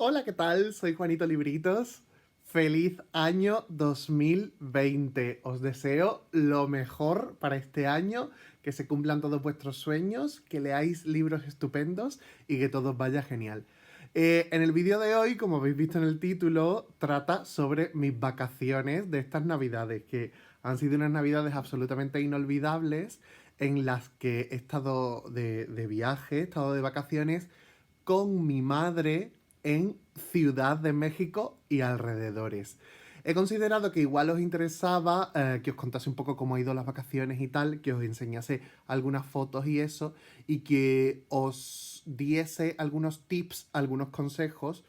Hola, ¿qué tal? Soy Juanito Libritos. Feliz año 2020. Os deseo lo mejor para este año, que se cumplan todos vuestros sueños, que leáis libros estupendos y que todo vaya genial. En el vídeo de hoy, como habéis visto en el título, trata sobre mis vacaciones de estas navidades, que han sido unas navidades absolutamente inolvidables en las que he estado de viaje, he estado de vacaciones con mi madre en Ciudad de México y alrededores. He considerado que igual os interesaba que os contase un poco cómo ha ido las vacaciones y tal, que os enseñase algunas fotos y eso, y que os diese algunos tips, algunos consejos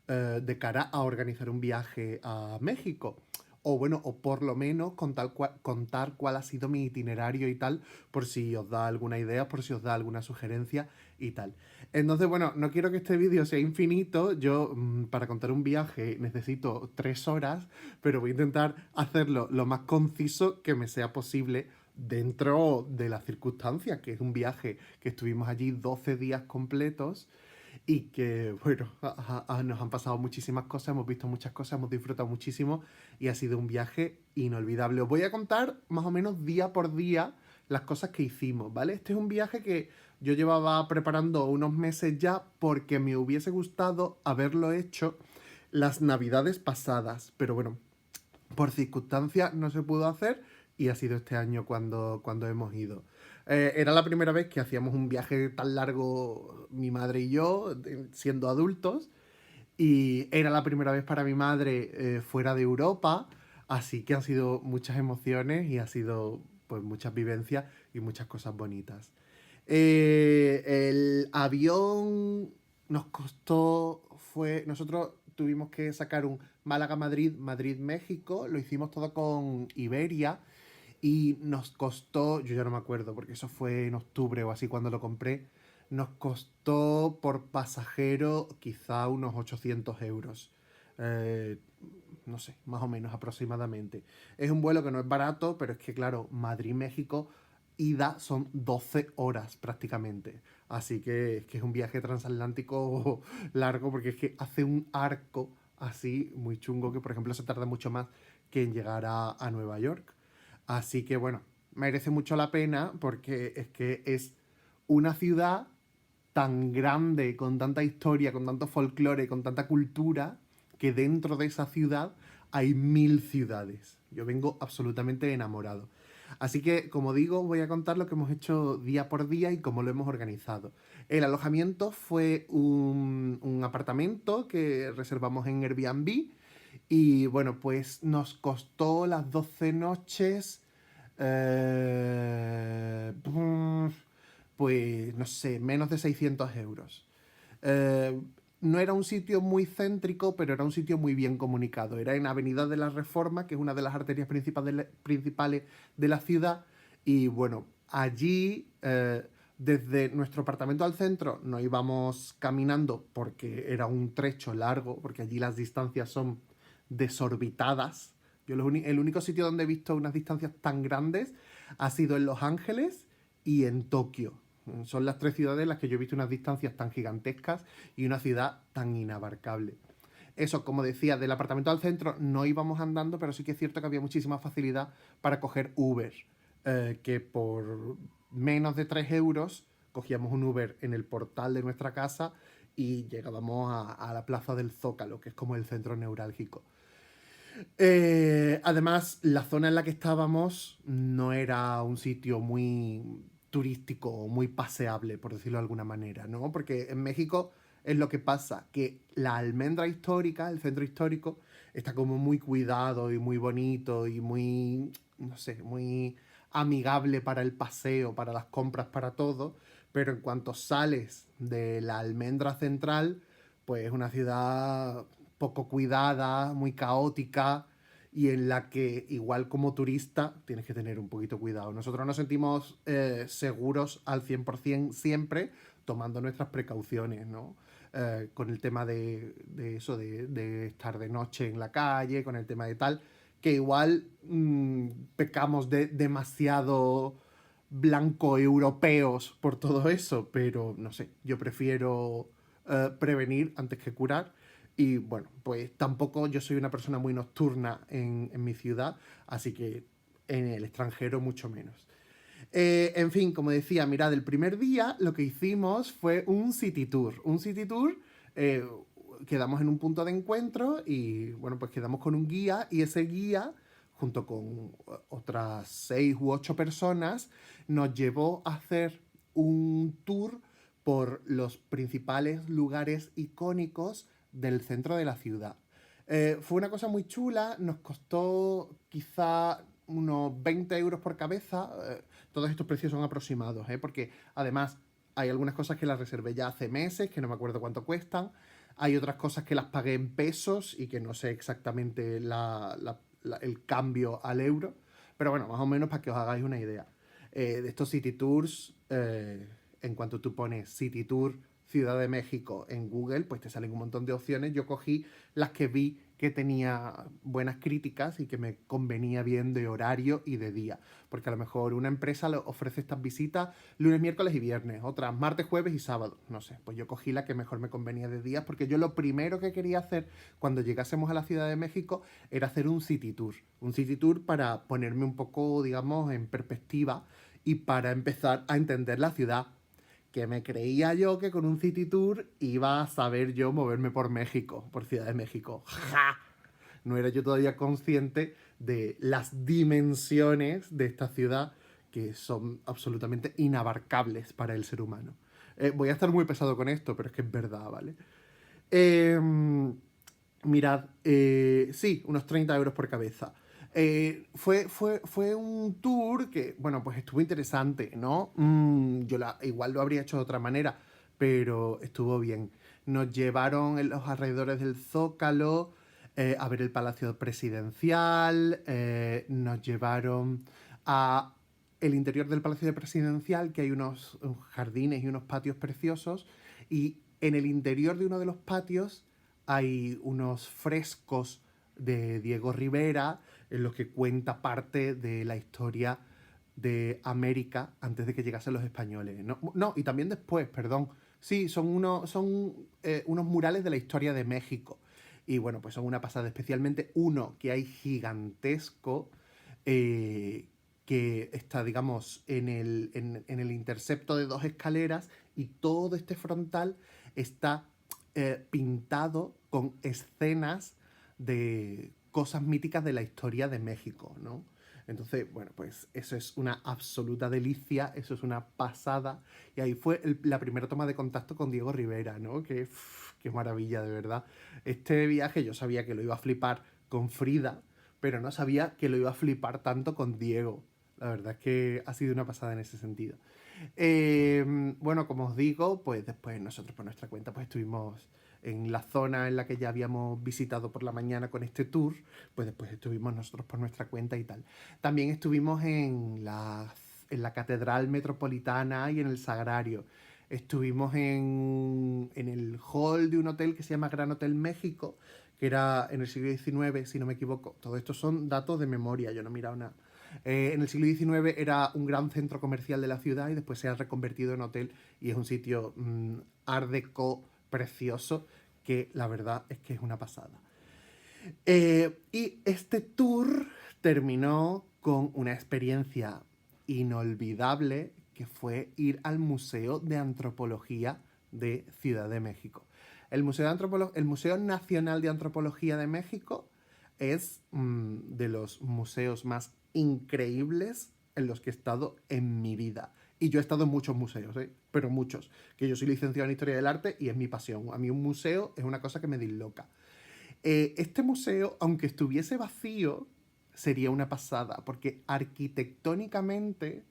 de cara a organizar un viaje a México. O bueno, o por lo menos contar cuál ha sido mi itinerario y tal, por si os da alguna idea, por si os da alguna sugerencia y tal. Entonces, bueno, no quiero que este vídeo sea infinito. Yo, para contar un viaje necesito 3 horas, pero voy a intentar hacerlo lo más conciso que me sea posible dentro de las circunstancias, que es un viaje que estuvimos allí 12 días completos y que, bueno, nos han pasado muchísimas cosas, hemos visto muchas cosas, hemos disfrutado muchísimo y ha sido un viaje inolvidable. Os voy a contar más o menos día por día las cosas que hicimos, ¿vale? Este es un viaje que yo llevaba preparando unos meses ya porque me hubiese gustado haberlo hecho las navidades pasadas, pero bueno, por circunstancias no se pudo hacer y ha sido este año cuando hemos ido. Era la primera vez que hacíamos un viaje tan largo mi madre y yo, siendo adultos, y era la primera vez para mi madre fuera de Europa, así que han sido muchas emociones y ha sido pues muchas vivencias y muchas cosas bonitas. El avión nos costó, nosotros tuvimos que sacar un Málaga-Madrid, Madrid-México, lo hicimos todo con Iberia y nos costó, yo ya no me acuerdo porque eso fue en octubre o así cuando lo compré, nos costó por pasajero quizá unos 800 euros. Eh, no sé, más o menos aproximadamente. Es un vuelo que no es barato, pero es que claro, Madrid-México ida son 12 horas prácticamente. Así que es un viaje transatlántico largo porque es que hace un arco así muy chungo que por ejemplo se tarda mucho más que en llegar a Nueva York. Así que bueno, merece mucho la pena porque es que es una ciudad tan grande, con tanta historia, con tanto folclore, con tanta cultura, que dentro de esa ciudad hay 1000 ciudades. Yo vengo absolutamente enamorado. Así que, como digo, voy a contar lo que hemos hecho día por día y cómo lo hemos organizado. El alojamiento fue un apartamento que reservamos en Airbnb y bueno, pues nos costó las 12 noches eh, pues no sé, menos de 600 euros. Eh, no era un sitio muy céntrico, pero era un sitio muy bien comunicado. Era en Avenida de la Reforma, que es una de las arterias principales de la ciudad. Y bueno, allí, desde nuestro apartamento al centro, nos íbamos caminando porque era un trecho largo, porque allí las distancias son desorbitadas. Yo el único sitio donde he visto unas distancias tan grandes ha sido en Los Ángeles y en Tokio. Son las 3 ciudades en las que yo he visto unas distancias tan gigantescas y una ciudad tan inabarcable. Eso, como decía, del apartamento al centro no íbamos andando, pero sí que es cierto que había muchísima facilidad para coger Uber, que por menos de 3 euros cogíamos un Uber en el portal de nuestra casa y llegábamos a la plaza del Zócalo, que es como el centro neurálgico. Además, la zona en la que estábamos no era un sitio muy turístico o muy paseable, por decirlo de alguna manera, ¿no? Porque en México es lo que pasa, que la almendra histórica, el centro histórico, está como muy cuidado y muy bonito y muy, no sé, muy amigable para el paseo, para las compras, para todo, pero en cuanto sales de la almendra central, pues es una ciudad poco cuidada, muy caótica y en la que igual como turista tienes que tener un poquito cuidado. Nosotros nos sentimos seguros al 100% siempre tomando nuestras precauciones, ¿no? Con el tema de eso, de estar de noche en la calle, con el tema de tal, que igual pecamos de demasiado blanco europeos por todo eso, pero no sé, yo prefiero prevenir antes que curar Y bueno, pues tampoco yo soy una persona muy nocturna en mi ciudad, así que en el extranjero mucho menos. En fin, como decía, mirad, el primer día lo que hicimos fue un city tour. Un city tour, eh, quedamos en un punto de encuentro y bueno, pues quedamos con un guía y ese guía, junto con otras 6 u 8 personas, nos llevó a hacer un tour por los principales lugares icónicos del centro de la ciudad. Fue una cosa muy chula, nos costó quizá unos 20 euros por cabeza. Todos estos precios son aproximados, ¿eh? Porque además hay algunas cosas que las reservé ya hace meses, que no me acuerdo cuánto cuestan. Hay otras cosas que las pagué en pesos y que no sé exactamente el cambio al euro. Pero bueno, más o menos para que os hagáis una idea. De estos City Tours, en cuanto tú pones City Tour Ciudad de México en Google, pues te salen un montón de opciones. Yo cogí las que vi que tenía buenas críticas y que me convenía bien de horario y de día. Porque a lo mejor una empresa le ofrece estas visitas lunes, miércoles y viernes, otras martes, jueves y sábado. No sé, pues yo cogí la que mejor me convenía de días, porque yo lo primero que quería hacer cuando llegásemos a la Ciudad de México era hacer un city tour. Un city tour para ponerme un poco, digamos, en perspectiva y para empezar a entender la ciudad, que me creía yo que con un City Tour iba a saber yo moverme por México, por Ciudad de México. ¡Ja! No era yo todavía consciente de las dimensiones de esta ciudad que son absolutamente inabarcables para el ser humano. Voy a estar muy pesado con esto, pero es que es verdad, ¿vale? Eh, Mirad, sí, unos 30 euros por cabeza. Fue un tour que, bueno, pues estuvo interesante, ¿no? Igual lo habría hecho de otra manera, pero estuvo bien. Nos llevaron en los alrededores del Zócalo a ver el Palacio Presidencial, nos llevaron a el interior del Palacio Presidencial, que hay unos jardines y unos patios preciosos, y en el interior de uno de los patios hay unos frescos de Diego Rivera en los que cuenta parte de la historia de América antes de que llegasen los españoles. No, no, y también después, perdón. Sí, son unos murales de la historia de México. Y bueno, pues son una pasada, especialmente uno que hay gigantesco, eh, que está, digamos, en el intercepto de 2 escaleras y todo este frontal está pintado con escenas de cosas míticas de la historia de México, ¿no? Entonces, bueno, pues eso es una absoluta delicia, eso es una pasada. Y ahí fue la primera toma de contacto con Diego Rivera, ¿no? Qué maravilla, de verdad. Este viaje yo sabía que lo iba a flipar con Frida, pero no sabía que lo iba a flipar tanto con Diego. La verdad es que ha sido una pasada en ese sentido. Bueno, como os digo, pues después nosotros por nuestra cuenta pues estuvimos en la zona en la que ya habíamos visitado por la mañana con este tour, pues después estuvimos nosotros por nuestra cuenta y tal. También estuvimos en la Catedral Metropolitana y en el Sagrario. Estuvimos en el hall de un hotel que se llama Gran Hotel México, que era en el siglo XIX, si no me equivoco. Todo esto son datos de memoria, yo no he mirado nada. En el siglo XIX era un gran centro comercial de la ciudad y después se ha reconvertido en hotel y es un sitio art déco precioso que la verdad es que es una pasada. Y este tour terminó con una experiencia inolvidable que fue ir al Museo de Antropología de Ciudad de México. El Museo Nacional de Antropología de México es de los museos más increíbles en los que he estado en mi vida. Y yo he estado en muchos museos, ¿eh? Pero muchos. Que yo soy licenciado en Historia del Arte y es mi pasión. A mí un museo es una cosa que me disloca. Este museo, aunque estuviese vacío, sería una pasada, porque arquitectónicamente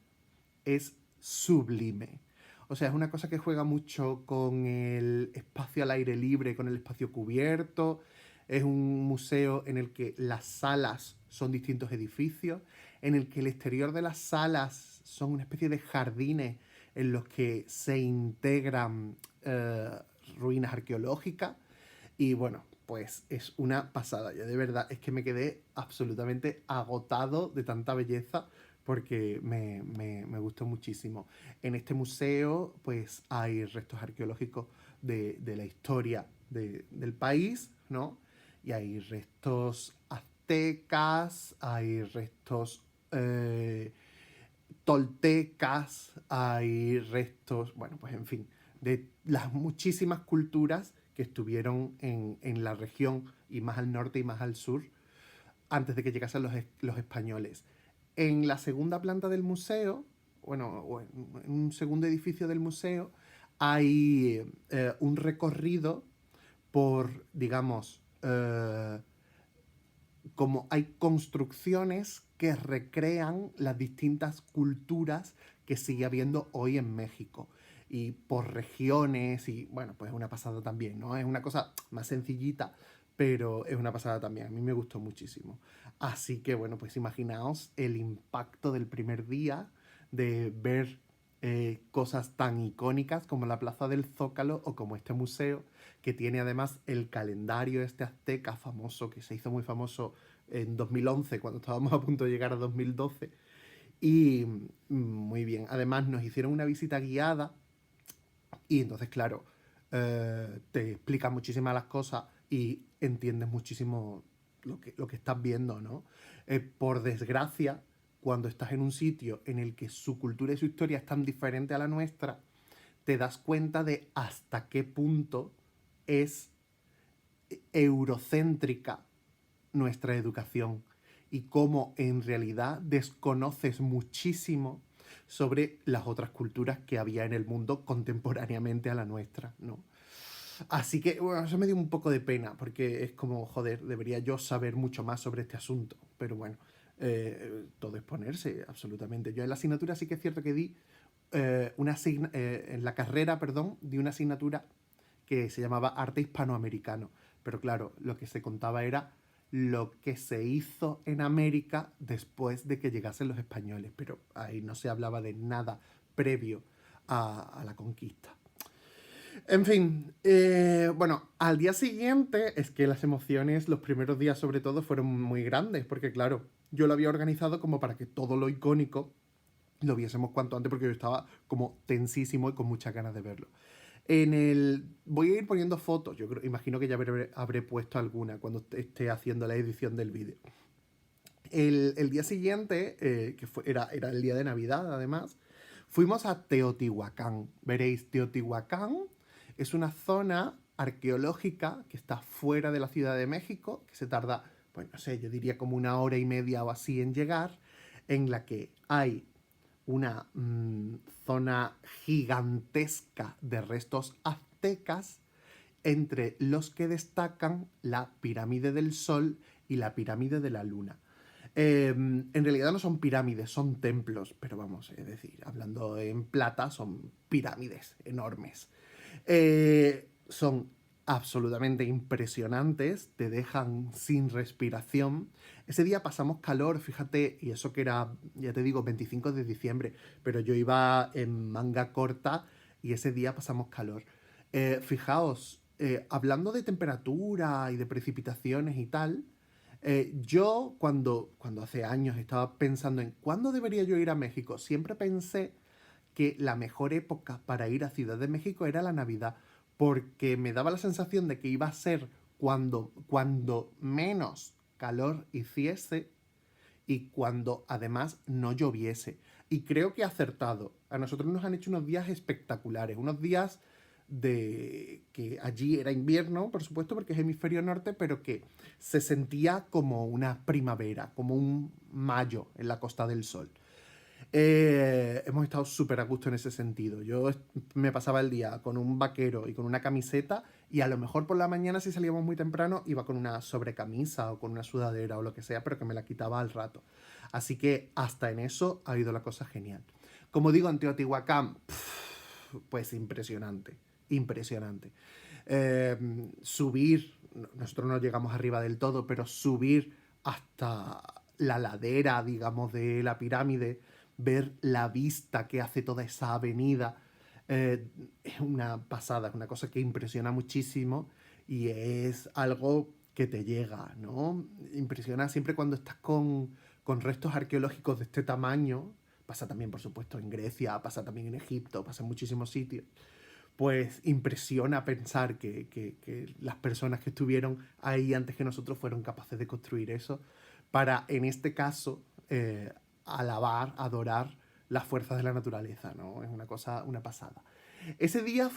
es sublime. O sea, es una cosa que juega mucho con el espacio al aire libre, con el espacio cubierto. Es un museo en el que las salas son distintos edificios, en el que el exterior de las salas son una especie de jardines en los que se integran ruinas arqueológicas. Y bueno, pues es una pasada. Yo de verdad es que me quedé absolutamente agotado de tanta belleza porque me gustó muchísimo. En este museo pues hay restos arqueológicos de la historia del país, ¿no? Y hay restos aztecas, hay restos toltecas, hay restos, bueno, pues en fin, de las muchísimas culturas que estuvieron en la región y más al norte y más al sur antes de que llegasen los españoles. En la segunda planta del museo, bueno, o en un segundo edificio del museo, hay un recorrido por, digamos, como hay construcciones que recrean las distintas culturas que sigue habiendo hoy en México. Y por regiones, y bueno, pues es una pasada también, ¿no? Es una cosa más sencillita, pero es una pasada también. A mí me gustó muchísimo. Así que bueno, pues imaginaos el impacto del primer día de ver cosas tan icónicas como la Plaza del Zócalo o como este museo, que tiene además el calendario este azteca famoso, que se hizo muy famoso en 2011, cuando estábamos a punto de llegar a 2012. Y muy bien, además nos hicieron una visita guiada y entonces, claro, te explican muchísimas las cosas y entiendes muchísimo lo que estás viendo, ¿no? Por desgracia, cuando estás en un sitio en el que su cultura y su historia es tan diferente a la nuestra, te das cuenta de hasta qué punto es eurocéntrica nuestra educación y cómo en realidad desconoces muchísimo sobre las otras culturas que había en el mundo contemporáneamente a la nuestra, ¿no? Así que, bueno, eso me dio un poco de pena, porque es como, joder, debería yo saber mucho más sobre este asunto, pero bueno, todo es ponerse, absolutamente. Yo en la asignatura sí que es cierto que di en la carrera, perdón, di una asignatura que se llamaba Arte Hispanoamericano, pero claro, lo que se contaba era lo que se hizo en América después de que llegasen los españoles, pero ahí no se hablaba de nada previo a la conquista. En fin, bueno, al día siguiente es que las emociones, los primeros días sobre todo, fueron muy grandes, porque claro, yo lo había organizado como para que todo lo icónico lo viésemos cuanto antes, porque yo estaba como tensísimo y con muchas ganas de verlo. Voy a ir poniendo fotos, yo creo, imagino que ya habré puesto alguna cuando esté haciendo la edición del vídeo. El día siguiente, era el día de Navidad además, fuimos a Teotihuacán. Veréis, Teotihuacán es una zona arqueológica que está fuera de la Ciudad de México, que se tarda, pues no sé, yo diría como 1 hora y media o así en llegar, en la que hay una zona gigantesca de restos aztecas, entre los que destacan la pirámide del Sol y la pirámide de la Luna. En realidad no son pirámides, son templos, pero vamos, es decir, hablando en plata, son pirámides enormes. Son absolutamente impresionantes, te dejan sin respiración. Ese día pasamos calor, fíjate, y eso que era, ya te digo, 25 de diciembre, pero yo iba en manga corta y ese día pasamos calor. Fijaos, hablando de temperatura y de precipitaciones y tal, yo cuando hace años estaba pensando en cuándo debería yo ir a México, siempre pensé que la mejor época para ir a Ciudad de México era la Navidad, porque me daba la sensación de que iba a ser cuando menos calor hiciese y cuando además no lloviese. Y creo que he acertado. A nosotros nos han hecho unos días espectaculares, unos días de que allí era invierno, por supuesto, porque es hemisferio norte, pero que se sentía como una primavera, como un mayo en la Costa del Sol. Hemos estado súper a gusto en ese sentido. Yo me pasaba el día con un vaquero y con una camiseta y a lo mejor por la mañana si salíamos muy temprano iba con una sobrecamisa o con una sudadera o lo que sea, pero que me la quitaba al rato. Así que hasta en eso ha ido la cosa genial. Como digo, en Teotihuacán, pues impresionante, impresionante. Subir, nosotros no llegamos arriba del todo, pero subir hasta la ladera, digamos, de la pirámide, ver la vista que hace toda esa avenida, es una pasada, es una cosa que impresiona muchísimo y es algo que te llega, ¿no? Impresiona siempre cuando estás con restos arqueológicos de este tamaño. Pasa también, por supuesto, en Grecia, pasa también en Egipto, pasa en muchísimos sitios. pues impresiona pensar que las personas que estuvieron ahí antes que nosotros fueron capaces de construir eso para, en este caso, alabar, adorar las fuerzas de la naturaleza, ¿no? Es una cosa, una pasada. Ese día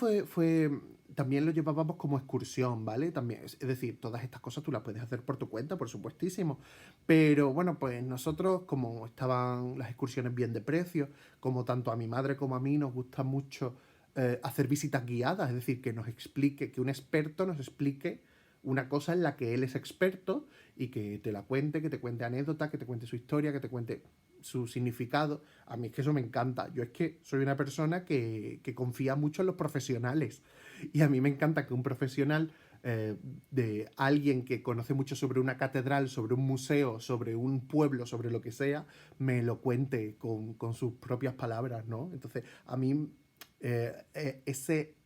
también lo llevábamos como excursión, ¿vale? También, es decir, todas estas cosas tú las puedes hacer por tu cuenta, por supuestísimo. Pero bueno, pues nosotros, como estaban las excursiones bien de precio, como tanto a mi madre como a mí nos gusta mucho hacer visitas guiadas, es decir, que nos explique, que un experto nos explique una cosa en la que él es experto y que te la cuente, que te cuente anécdotas, que te cuente su historia, que te cuente su significado. A mí es que eso me encanta. Yo es que soy una persona que confía mucho en los profesionales. Y a mí me encanta que un profesional, de alguien que conoce mucho sobre una catedral, sobre un museo, sobre un pueblo, sobre lo que sea, me lo cuente con sus propias palabras, ¿no? Entonces, a mí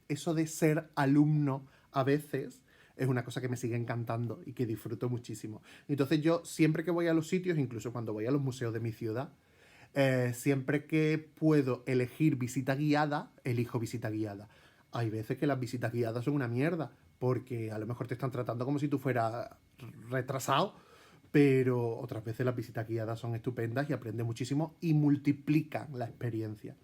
eso de ser alumno a veces es una cosa que me sigue encantando y que disfruto muchísimo. Entonces yo siempre que voy a los sitios, incluso cuando voy a los museos de mi ciudad, siempre que puedo elegir visita guiada, elijo visita guiada. Hay veces que las visitas guiadas son una mierda, porque a lo mejor te están tratando como si tú fueras retrasado, pero otras veces las visitas guiadas son estupendas y aprendes muchísimo y multiplican la experiencia.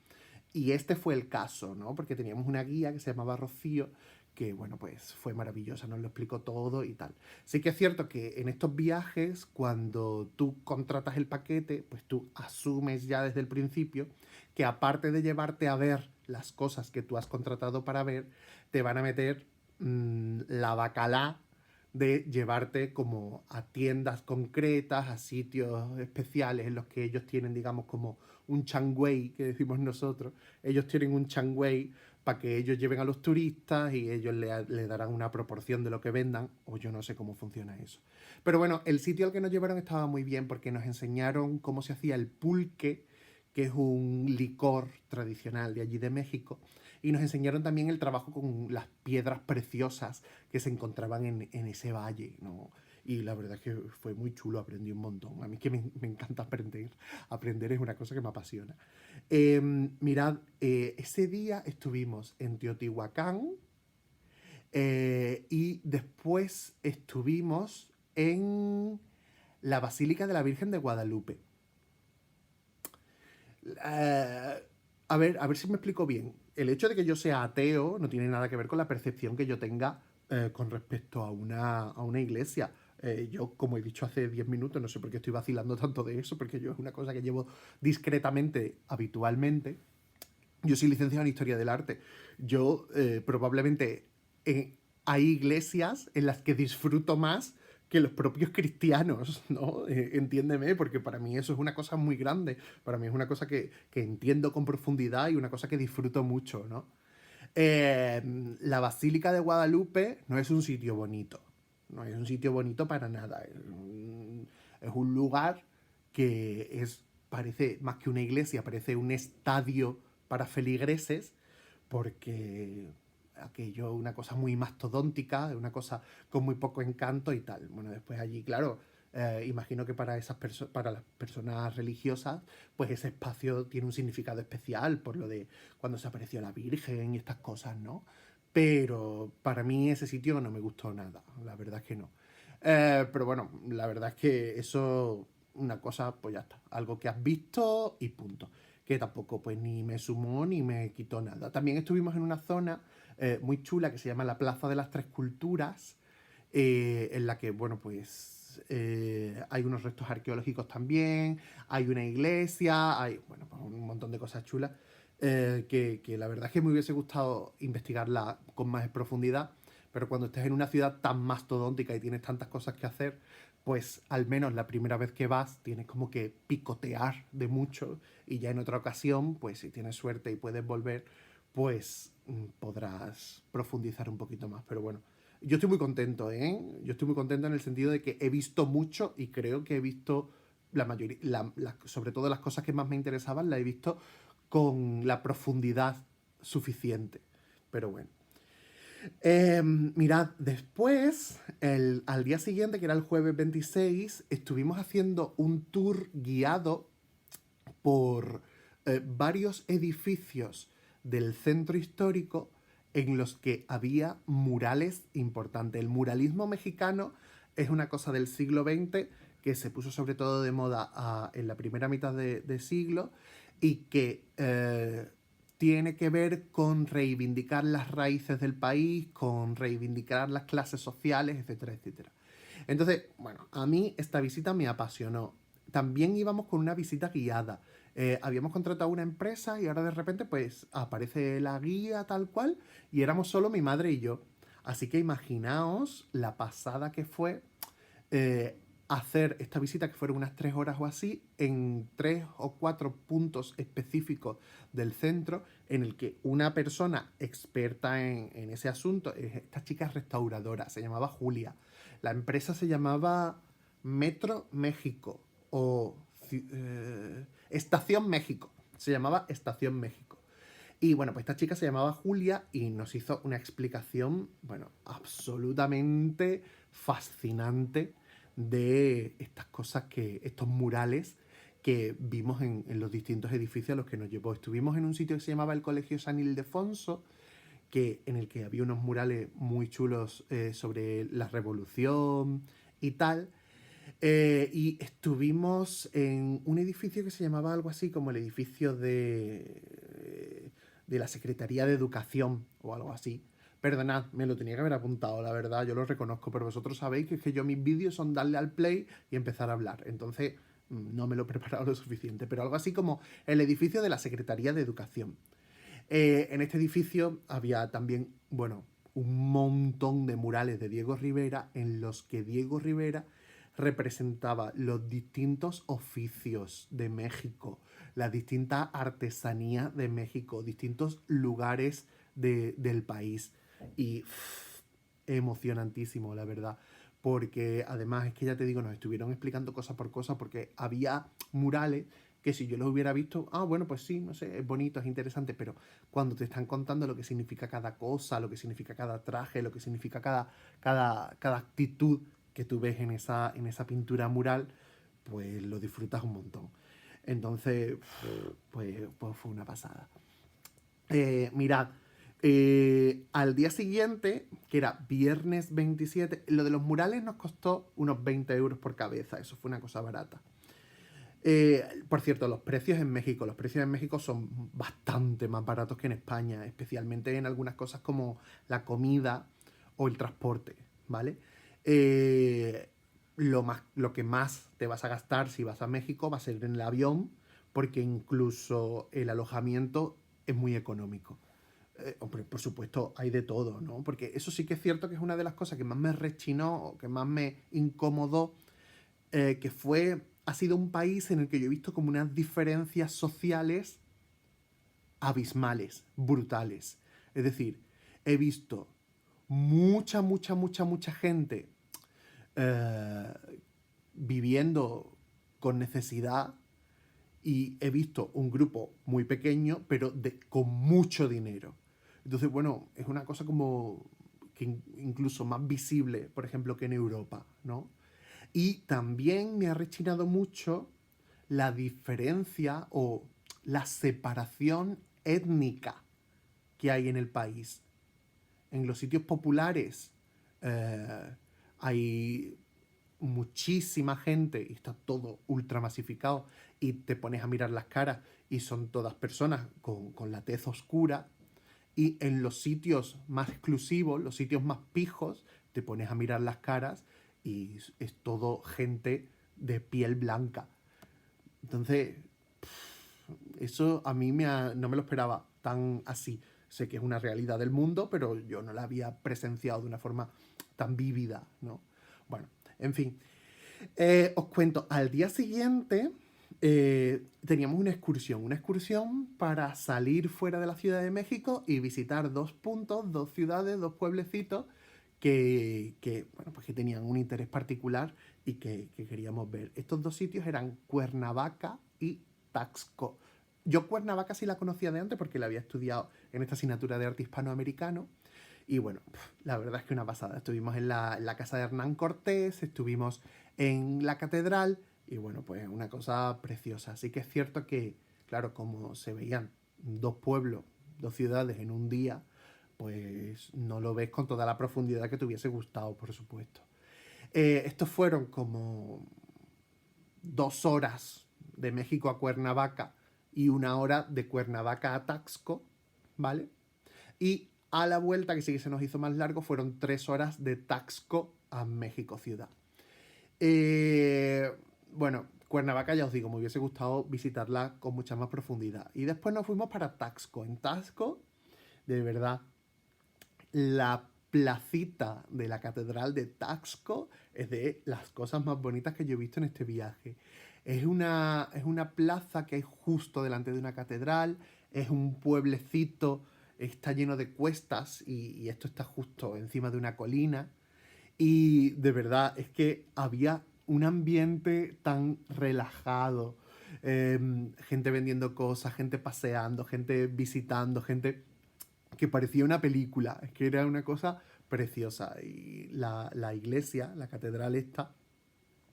Y este fue el caso, ¿no? Porque teníamos una guía que se llamaba Rocío, que, bueno, pues fue maravillosa, nos lo explicó todo y tal. Sí que es cierto que en estos viajes, cuando tú contratas el paquete, pues tú asumes ya desde el principio que aparte de llevarte a ver las cosas que tú has contratado para ver, te van a meter la bacalá de llevarte como a tiendas concretas, a sitios especiales en los que ellos tienen, digamos, como un changwei, que decimos nosotros. Ellos tienen un changwei para que ellos lleven a los turistas y ellos le darán una proporción de lo que vendan, o yo no sé cómo funciona eso. Pero bueno, el sitio al que nos llevaron estaba muy bien porque nos enseñaron cómo se hacía el pulque, que es un licor tradicional de allí de México, y nos enseñaron también el trabajo con las piedras preciosas que se encontraban en ese valle, ¿no? Y la verdad es que fue muy chulo, aprendí un montón. A mí que me encanta aprender. Aprender es una cosa que me apasiona. Mirad, ese día estuvimos en Teotihuacán y después estuvimos en la Basílica de la Virgen de Guadalupe. Eh, a ver si me explico bien. El hecho de que yo sea ateo no tiene nada que ver con la percepción que yo tenga con respecto a una iglesia. Yo, como he dicho hace 10 minutos, no sé por qué estoy vacilando tanto de eso, porque yo es una cosa que llevo discretamente, habitualmente. Yo soy licenciado en Historia del Arte. Yo probablemente hay iglesias en las que disfruto más que los propios cristianos, ¿no? Entiéndeme, porque para mí eso es una cosa muy grande. Para mí es una cosa que entiendo con profundidad y una cosa que disfruto mucho, ¿no? Eh, la Basílica de Guadalupe no es un sitio bonito. No es un sitio bonito para nada. Es un lugar que es, parece más que una iglesia, parece un estadio para feligreses, porque aquello es una cosa muy mastodóntica, una cosa con muy poco encanto y tal. Bueno, después allí, claro, imagino que para para las personas religiosas, pues ese espacio tiene un significado especial por lo de cuando se apareció la Virgen y estas cosas, ¿no? Pero para mí ese sitio no me gustó nada, la verdad es que no. Pero bueno, la verdad es que eso, una cosa, pues ya está, algo que has visto y punto. Que tampoco pues ni me sumó ni me quitó nada. También estuvimos en una zona muy chula que se llama la Plaza de las Tres Culturas, en la que, bueno, pues hay unos restos arqueológicos también, hay una iglesia, hay, bueno, pues un montón de cosas chulas que la verdad es que me hubiese gustado investigarla con más profundidad, pero cuando estés en una ciudad tan mastodóntica y tienes tantas cosas que hacer, pues al menos la primera vez que vas tienes como que picotear de mucho y ya en otra ocasión, pues si tienes suerte y puedes volver, pues podrás profundizar un poquito más. Pero bueno, yo estoy muy contento, ¿eh? Yo estoy muy contento en el sentido de que he visto mucho y creo que he visto la mayoría, sobre todo las cosas que más me interesaban, las he visto con la profundidad suficiente. Pero bueno. Mirad, después, al día siguiente, que era el jueves 26, estuvimos haciendo un tour guiado por varios edificios del centro histórico en los que había murales importantes. El muralismo mexicano es una cosa del siglo XX que se puso sobre todo de moda en la primera mitad de siglo y que tiene que ver con reivindicar las raíces del país, con reivindicar las clases sociales, etcétera, etcétera. Entonces, bueno, a mí esta visita me apasionó. También íbamos con una visita guiada. Habíamos contratado una empresa y ahora de repente pues aparece la guía tal cual y éramos solo mi madre y yo. Así que imaginaos la pasada que fue eh, hacer esta visita, que fueron unas 3 horas o así, en 3 o 4 puntos específicos del centro, en el que una persona experta en ese asunto, esta chica es restauradora, se llamaba Julia. La empresa se llamaba Metro México o Estación México. Se llamaba Estación México. Y bueno, pues esta chica se llamaba Julia y nos hizo una explicación, bueno, absolutamente fascinante de estas cosas estos murales que vimos en los distintos edificios a los que nos llevó. Estuvimos en un sitio que se llamaba el Colegio San Ildefonso, en el que había unos murales muy chulos sobre la revolución y tal. Y estuvimos en un edificio que se llamaba algo así como el edificio de la Secretaría de Educación o algo así. Perdonad, me lo tenía que haber apuntado, la verdad, yo lo reconozco, pero vosotros sabéis que es que yo mis vídeos son darle al play y empezar a hablar. Entonces, no me lo he preparado lo suficiente, pero algo así como el edificio de la Secretaría de Educación. En este edificio había también, bueno, un montón de murales de Diego Rivera en los que Diego Rivera representaba los distintos oficios de México, las distintas artesanías de México, distintos lugares del país. Y emocionantísimo, la verdad. Porque además es que ya te digo, nos estuvieron explicando cosa por cosa porque había murales que si yo los hubiera visto, bueno, pues sí, no sé, es bonito, es interesante, pero cuando te están contando lo que significa cada cosa, lo que significa cada traje, lo que significa cada actitud que tú ves en esa pintura mural, pues lo disfrutas un montón. Entonces, pues fue una pasada. Mirad, al día siguiente, que era viernes 27, lo de los murales nos costó unos 20 euros por cabeza, eso fue una cosa barata. Por cierto, los precios en México. Los precios en México son bastante más baratos que en España, especialmente en algunas cosas como la comida o el transporte, ¿vale? Eh, lo que más te vas a gastar si vas a México va a ser en el avión, porque incluso el alojamiento es muy económico. Hombre, por supuesto, hay de todo, ¿no? Porque eso sí que es cierto que es una de las cosas que más me rechinó o que más me incomodó, ha sido un país en el que yo he visto como unas diferencias sociales abismales, brutales. Es decir, he visto mucha gente eh, viviendo con necesidad y he visto un grupo muy pequeño, pero con mucho dinero. Entonces, bueno, es una cosa como que incluso más visible, por ejemplo, que en Europa, ¿no? Y también me ha rechinado mucho la diferencia o la separación étnica que hay en el país. En los sitios populares hay muchísima gente y está todo ultramasificado y te pones a mirar las caras y son todas personas con la tez oscura, y en los sitios más exclusivos, los sitios más pijos, te pones a mirar las caras y es todo gente de piel blanca. Entonces, eso a mí no me lo esperaba tan así. Sé que es una realidad del mundo, pero yo no la había presenciado de una forma tan vívida, ¿no? Bueno, en fin. Os cuento, al día siguiente teníamos una excursión para salir fuera de la Ciudad de México y visitar 2 puntos, 2 ciudades, 2 pueblecitos bueno, pues que tenían un interés particular y que queríamos ver. Estos 2 sitios eran Cuernavaca y Taxco. Yo Cuernavaca sí la conocía de antes porque la había estudiado en esta asignatura de arte hispanoamericano. Y bueno, la verdad es que una pasada. Estuvimos en la casa de Hernán Cortés, estuvimos en la catedral y bueno, pues una cosa preciosa. Así que es cierto que, claro, como se veían 2 pueblos, 2 ciudades en un día, pues no lo ves con toda la profundidad que te hubiese gustado, por supuesto. Estos fueron como 2 horas de México a Cuernavaca y 1 hora de Cuernavaca a Taxco, ¿vale? Y a la vuelta, que sí que se nos hizo más largo, fueron 3 horas de Taxco a México ciudad. Bueno, Cuernavaca, ya os digo, me hubiese gustado visitarla con mucha más profundidad. Y después nos fuimos para Taxco. En Taxco, de verdad, la placita de la catedral de Taxco es de las cosas más bonitas que yo he visto en este viaje. Es una plaza que hay justo delante de una catedral, es un pueblecito, está lleno de cuestas y esto está justo encima de una colina. Y de verdad, es que había un ambiente tan relajado. Gente vendiendo cosas, gente paseando, gente visitando, gente que parecía una película. Es que era una cosa preciosa. Y la iglesia, la catedral esta,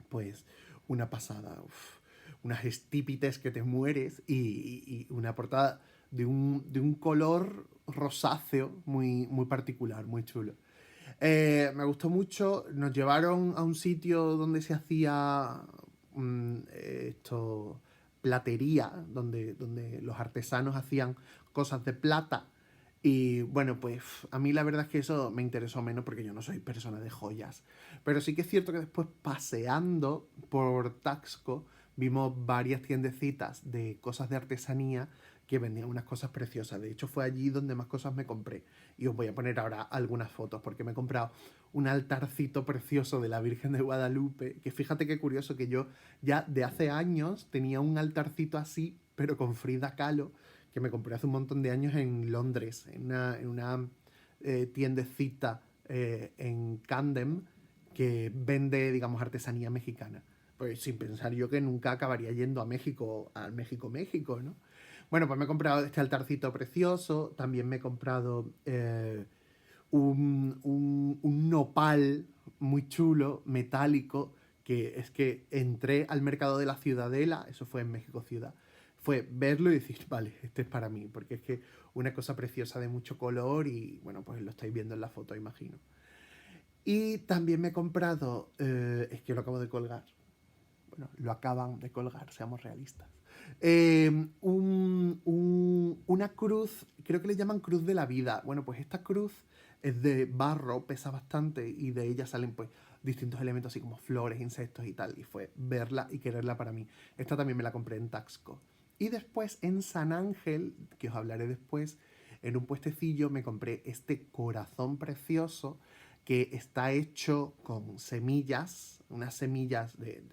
pues una pasada. Uf, unas estípites que te mueres y una portada de un color rosáceo muy, muy particular, muy chulo. Me gustó mucho. Nos llevaron a un sitio donde se hacía esto, platería, donde los artesanos hacían cosas de plata. Y bueno, pues a mí la verdad es que eso me interesó menos porque yo no soy persona de joyas. Pero sí que es cierto que después paseando por Taxco vimos varias tiendecitas de cosas de artesanía que vendían unas cosas preciosas. De hecho fue allí donde más cosas me compré. Y os voy a poner ahora algunas fotos porque me he comprado un altarcito precioso de la Virgen de Guadalupe. Que fíjate qué curioso que yo ya de hace años tenía un altarcito así, pero con Frida Kahlo, que me compré hace un montón de años en Londres, en una tiendecita en Camden que vende, digamos, artesanía mexicana. Pues sin pensar yo que nunca acabaría yendo a México, al México, México, ¿no? Bueno, pues me he comprado este altarcito precioso, también me he comprado un nopal muy chulo, metálico, que es que entré al mercado de la Ciudadela, eso fue en México Ciudad, fue verlo y decir, vale, este es para mí, porque es que una cosa preciosa de mucho color y bueno, pues lo estáis viendo en la foto, imagino. Y también me he comprado, es que lo acabo de colgar, bueno, lo acaban de colgar, seamos realistas. Una cruz, creo que le llaman cruz de la vida. Bueno, pues esta cruz es de barro, pesa bastante y de ella salen pues distintos elementos así como flores, insectos y tal. Y fue verla y quererla para mí. Esta también me la compré en Taxco. Y después en San Ángel, que os hablaré después, en un puestecillo me compré este corazón precioso que está hecho con semillas, unas semillas de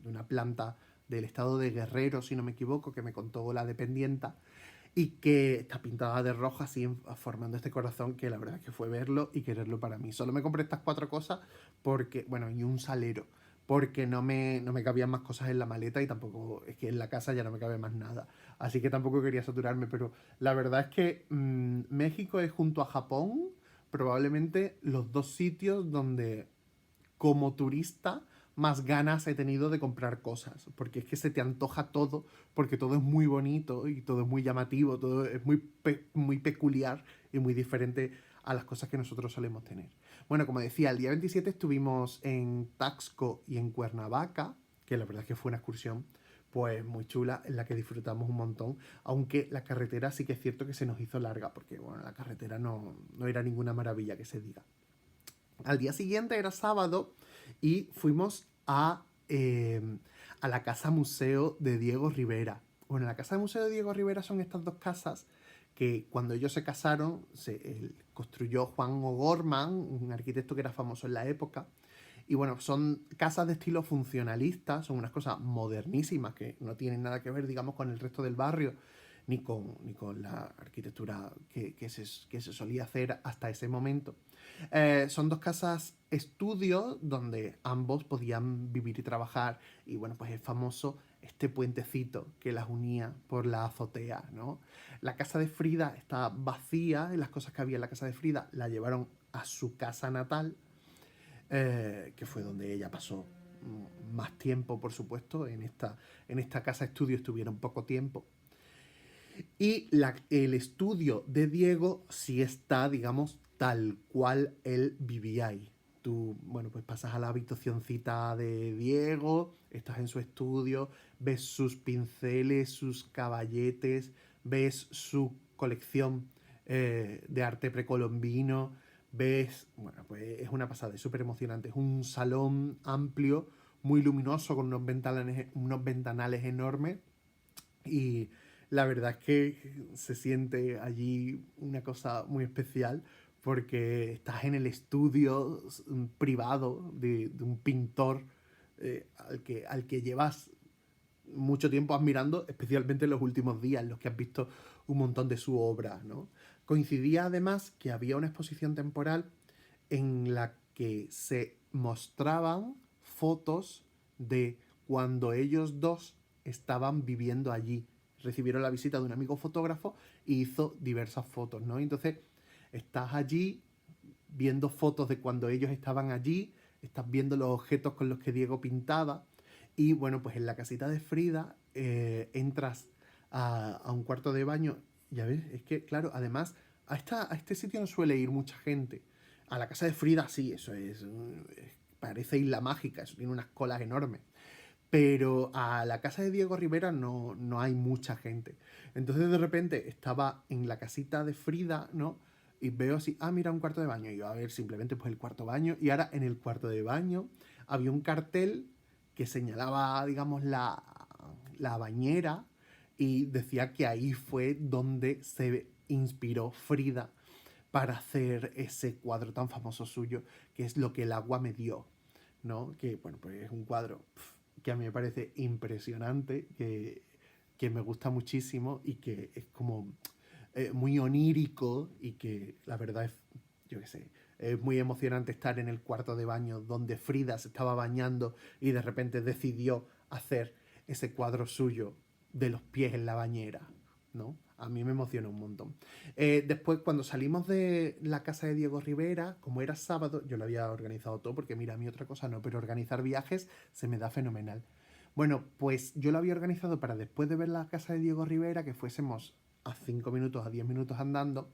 una planta del estado de Guerrero, si no me equivoco, que me contó la dependienta, y que está pintada de rojo así formando este corazón que la verdad es que fue verlo y quererlo para mí. Solo me compré estas 4 cosas porque, bueno, y un salero, porque no me cabían más cosas en la maleta y tampoco, es que en la casa ya no me cabe más nada. Así que tampoco quería saturarme, pero la verdad es que México es junto a Japón probablemente los dos sitios donde como turista más ganas he tenido de comprar cosas, porque es que se te antoja todo, porque todo es muy bonito y todo es muy llamativo, todo es muy peculiar y muy diferente a las cosas que nosotros solemos tener. Bueno, como decía, el día 27 estuvimos en Taxco y en Cuernavaca, que la verdad es que fue una excursión pues muy chula, en la que disfrutamos un montón, aunque la carretera sí que es cierto que se nos hizo larga, porque bueno, la carretera no era ninguna maravilla que se diga. Al día siguiente era sábado y fuimos a la casa museo de Diego Rivera. Bueno, la casa museo de Diego Rivera son estas dos casas que cuando ellos se casaron se construyó Juan O'Gorman, un arquitecto que era famoso en la época. Y bueno, son casas de estilo funcionalista, son unas cosas modernísimas que no tienen nada que ver, digamos, con el resto del barrio, ni con la arquitectura que se solía hacer hasta ese momento. Son dos casas estudio donde ambos podían vivir y trabajar y bueno, pues es famoso este puentecito que las unía por la azotea, ¿no? La casa de Frida está vacía y las cosas que había en la casa de Frida la llevaron a su casa natal, que fue donde ella pasó más tiempo, por supuesto. En esta casa estudio estuvieron poco tiempo. Y el estudio de Diego sí está, digamos, tal cual él vivía ahí. Tú, bueno, pues pasas a la habitacioncita de Diego, estás en su estudio, ves sus pinceles, sus caballetes, ves su colección de arte precolombino, ves, bueno, pues es una pasada, es súper emocionante. Es un salón amplio, muy luminoso, con unos ventanales enormes y la verdad es que se siente allí una cosa muy especial porque estás en el estudio privado de un pintor al que llevas mucho tiempo admirando, especialmente en los últimos días, en los que has visto un montón de su obra, ¿no? Coincidía además que había una exposición temporal en la que se mostraban fotos de cuando ellos dos estaban viviendo allí. Recibieron la visita de un amigo fotógrafo y hizo diversas fotos, ¿no? Entonces, estás allí viendo fotos de cuando ellos estaban allí, estás viendo los objetos con los que Diego pintaba y bueno, pues en la casita de Frida entras a un cuarto de baño, ya ves, es que claro, además a este sitio no suele ir mucha gente. A la casa de Frida sí, eso es, parece isla mágica, eso tiene unas colas enormes. Pero a la casa de Diego Rivera no hay mucha gente. Entonces de repente estaba en la casita de Frida, ¿no? Y veo así, ah, mira, un cuarto de baño. Y yo, a ver, simplemente pues el cuarto baño. Y ahora en el cuarto de baño había un cartel que señalaba, digamos, la bañera y decía que ahí fue donde se inspiró Frida para hacer ese cuadro tan famoso suyo, que es Lo que el agua me dio, ¿no? Que, bueno, pues es un cuadro que a mí me parece impresionante, que me gusta muchísimo y que es como muy onírico y que la verdad es, yo qué sé, es muy emocionante estar en el cuarto de baño donde Frida se estaba bañando y de repente decidió hacer ese cuadro suyo de los pies en la bañera, ¿no? A mí me emociona un montón. Después, cuando salimos de la casa de Diego Rivera, como era sábado, yo lo había organizado todo, porque mira, a mí otra cosa no, pero organizar viajes se me da fenomenal. Bueno, pues yo lo había organizado para después de ver la casa de Diego Rivera, que fuésemos a 5 minutos, a 10 minutos andando,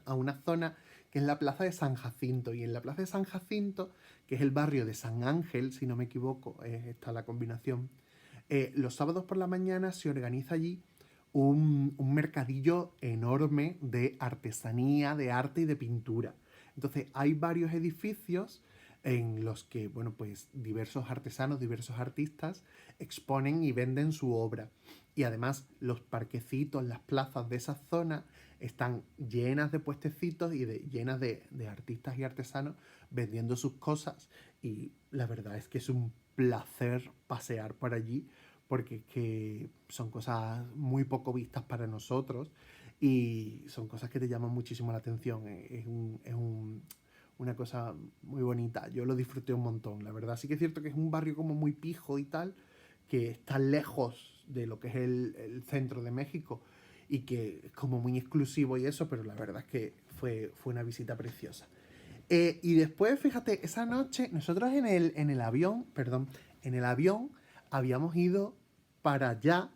a una zona que es la Plaza de San Jacinto. Y en la Plaza de San Jacinto, que es el barrio de San Ángel, si no me equivoco, está la combinación, los sábados por la mañana se organiza allí un mercadillo enorme de artesanía, de arte y de pintura. Entonces hay varios edificios en los que, bueno, pues diversos artesanos, diversos artistas exponen y venden su obra. Y además los parquecitos, las plazas de esa zona están llenas de puestecitos y llenas de artistas y artesanos vendiendo sus cosas. Y la verdad es que es un placer pasear por allí porque que son cosas muy poco vistas para nosotros y son cosas que te llaman muchísimo la atención. Una cosa muy bonita. Yo lo disfruté un montón, la verdad. Sí que es cierto que es un barrio como muy pijo y tal, que está lejos de lo que es el centro de México y que es como muy exclusivo y eso, pero la verdad es que fue una visita preciosa. Y después, fíjate, esa noche nosotros en el avión, perdón, en el avión habíamos ido para allá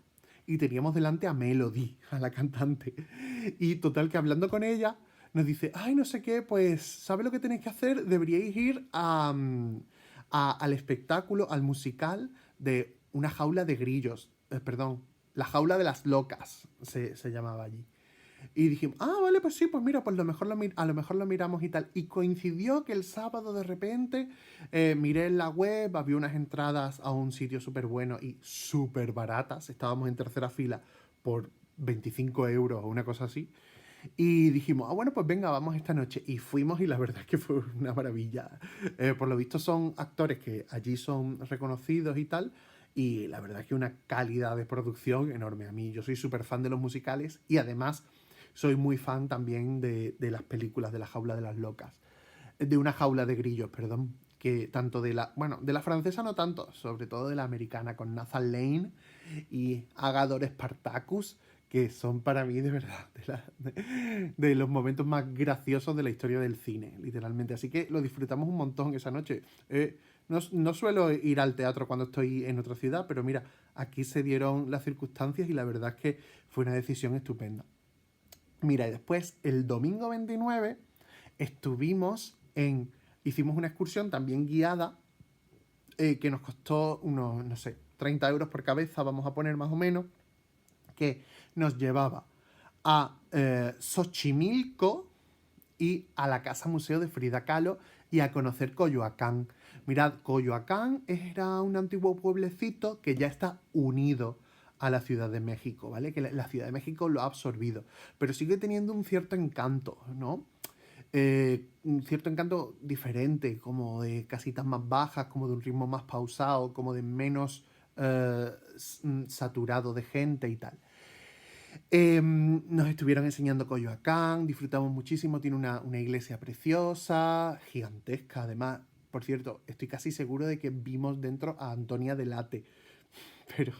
y teníamos delante a Melody, a la cantante. Y total que hablando con ella nos dice, ay, no sé qué, pues, ¿sabe lo que tenéis que hacer? Deberíais ir al espectáculo, al musical de Una jaula de grillos. Perdón, La jaula de las locas se llamaba allí. Y dijimos, ah, vale, pues sí, pues mira, pues a lo mejor lo miramos y tal. Y coincidió que el sábado de repente miré en la web, había unas entradas a un sitio súper bueno y súper baratas. Estábamos en tercera fila por 25 euros o una cosa así. Y dijimos, ah, bueno, pues venga, vamos esta noche. Y fuimos y la verdad es que fue una maravilla. Por lo visto son actores que allí son reconocidos y tal. Y la verdad es que una calidad de producción enorme. A mí, yo soy súper fan de los musicales y además soy muy fan también de las películas de La jaula de las locas. De Una jaula de grillos, perdón. Que tanto de la, bueno, de la francesa no tanto, sobre todo de la americana, con Nathan Lane y Agador Spartacus, que son para mí de verdad de los momentos más graciosos de la historia del cine, literalmente. Así que lo disfrutamos un montón esa noche. No suelo ir al teatro cuando estoy en otra ciudad, pero mira, aquí se dieron las circunstancias y la verdad es que fue una decisión estupenda. Mira, y después, el domingo 29, hicimos una excursión también guiada, que nos costó unos, no sé, 30 euros por cabeza, vamos a poner más o menos, que nos llevaba a Xochimilco y a la Casa Museo de Frida Kahlo y a conocer Coyoacán. Mirad, Coyoacán era un antiguo pueblecito que ya está unido a la Ciudad de México, ¿vale? Que la Ciudad de México lo ha absorbido, pero sigue teniendo un cierto encanto, ¿no? Un cierto encanto diferente, como de casitas más bajas, como de un ritmo más pausado, como de menos saturado de gente y tal. Nos estuvieron enseñando Coyoacán, disfrutamos muchísimo, tiene una iglesia preciosa, gigantesca además. Por cierto, estoy casi seguro de que vimos dentro a Antonia Delate, pero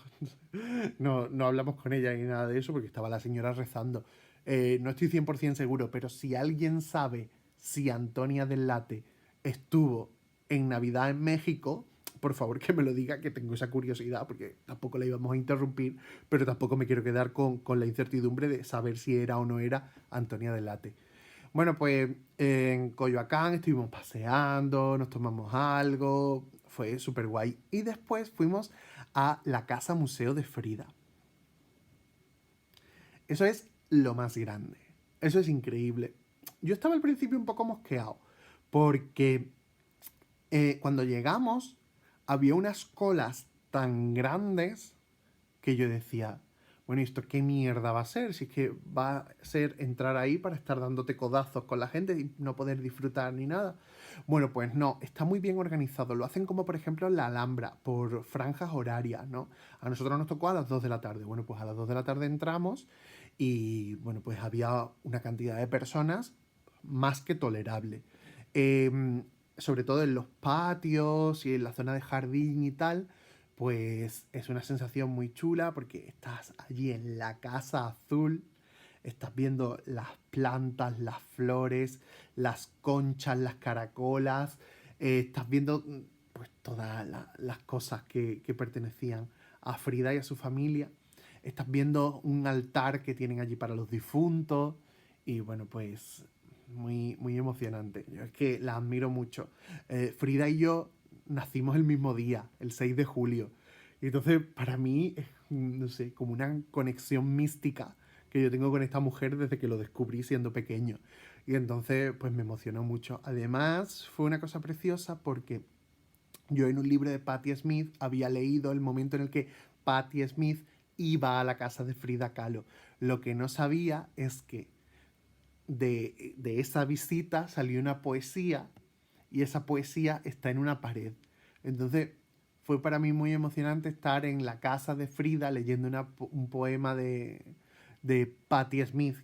no hablamos con ella ni nada de eso porque estaba la señora rezando. No estoy 100% seguro, pero si alguien sabe si Antonia Delate estuvo en Navidad en México, por favor que me lo diga, que tengo esa curiosidad, porque tampoco la íbamos a interrumpir, pero tampoco me quiero quedar con la incertidumbre de saber si era o no era Antonia Delate. Bueno, pues en Coyoacán estuvimos paseando, nos tomamos algo, fue súper guay. Y después fuimos a la Casa Museo de Frida. Eso es lo más grande. Eso es increíble. Yo estaba al principio un poco mosqueado, porque cuando llegamos había unas colas tan grandes que yo decía, bueno, ¿y esto qué mierda va a ser? Si es que va a ser entrar ahí para estar dándote codazos con la gente y no poder disfrutar ni nada. Bueno, pues no, está muy bien organizado. Lo hacen como, por ejemplo, en la Alhambra, por franjas horarias, ¿no? A nosotros nos tocó a las 2 de la tarde. Bueno, pues a las 2 de la tarde entramos y, bueno, pues había una cantidad de personas más que tolerable. Sobre todo en los patios y en la zona de jardín y tal, pues es una sensación muy chula porque estás allí en la casa azul, estás viendo las plantas, las flores, las conchas, las caracolas, estás viendo pues todas las cosas que pertenecían a Frida y a su familia. Estás viendo un altar que tienen allí para los difuntos y bueno, pues muy emocionante. Yo es que la admiro mucho. Frida y yo nacimos el mismo día, el 6 de julio. Y entonces, para mí, es, no sé, como una conexión mística que yo tengo con esta mujer desde que lo descubrí siendo pequeño. Y entonces, pues me emocionó mucho. Además, fue una cosa preciosa porque yo en un libro de Patti Smith había leído el momento en el que Patti Smith iba a la casa de Frida Kahlo. Lo que no sabía es que de esa visita salió una poesía y esa poesía está en una pared. Entonces fue para mí muy emocionante estar en la casa de Frida leyendo un poema de Patti Smith,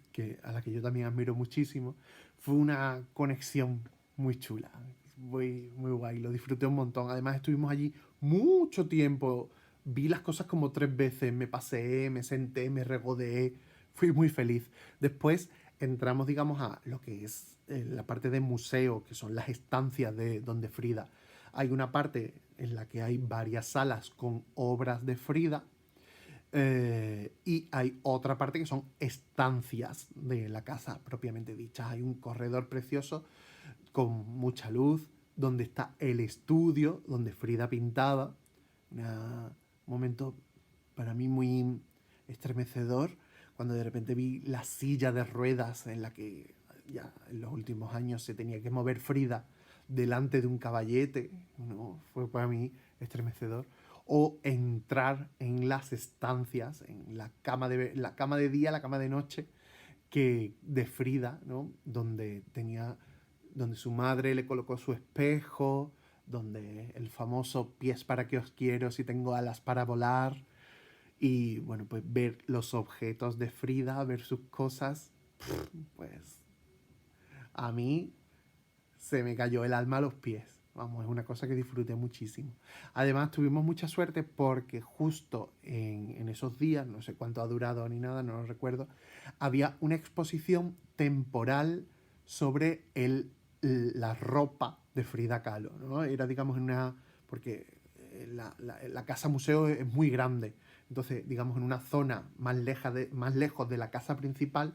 a la que yo también admiro muchísimo. Fue una conexión muy chula, muy guay, lo disfruté un montón. Además estuvimos allí mucho tiempo, vi las cosas como 3 veces, me paseé, me senté, me regodeé, fui muy feliz. Después entramos, digamos, a lo que es la parte de museo, que son las estancias de donde Frida. Hay una parte en la que hay varias salas con obras de Frida, y hay otra parte que son estancias de la casa propiamente dicha. Hay un corredor precioso con mucha luz, donde está el estudio donde Frida pintaba. Un momento para mí muy estremecedor cuando de repente vi la silla de ruedas en la que ya en los últimos años se tenía que mover Frida delante de un caballete, ¿no? Fue para mí estremecedor. O entrar en las estancias, en la cama de día, la cama de noche, que de Frida, ¿no? Donde su madre le colocó su espejo, donde el famoso pies para que os quiero si tengo alas para volar, y bueno, pues ver los objetos de Frida, ver sus cosas, pues a mí se me cayó el alma a los pies. vamos, es una cosa que disfruté muchísimo. Además, tuvimos mucha suerte porque justo en esos días, no sé cuánto ha durado ni nada, no lo recuerdo, había una exposición temporal sobre la ropa de Frida Kahlo, ¿no? Era, digamos, en una... porque la casa museo es muy grande, entonces, digamos, en una zona más lejos de la casa principal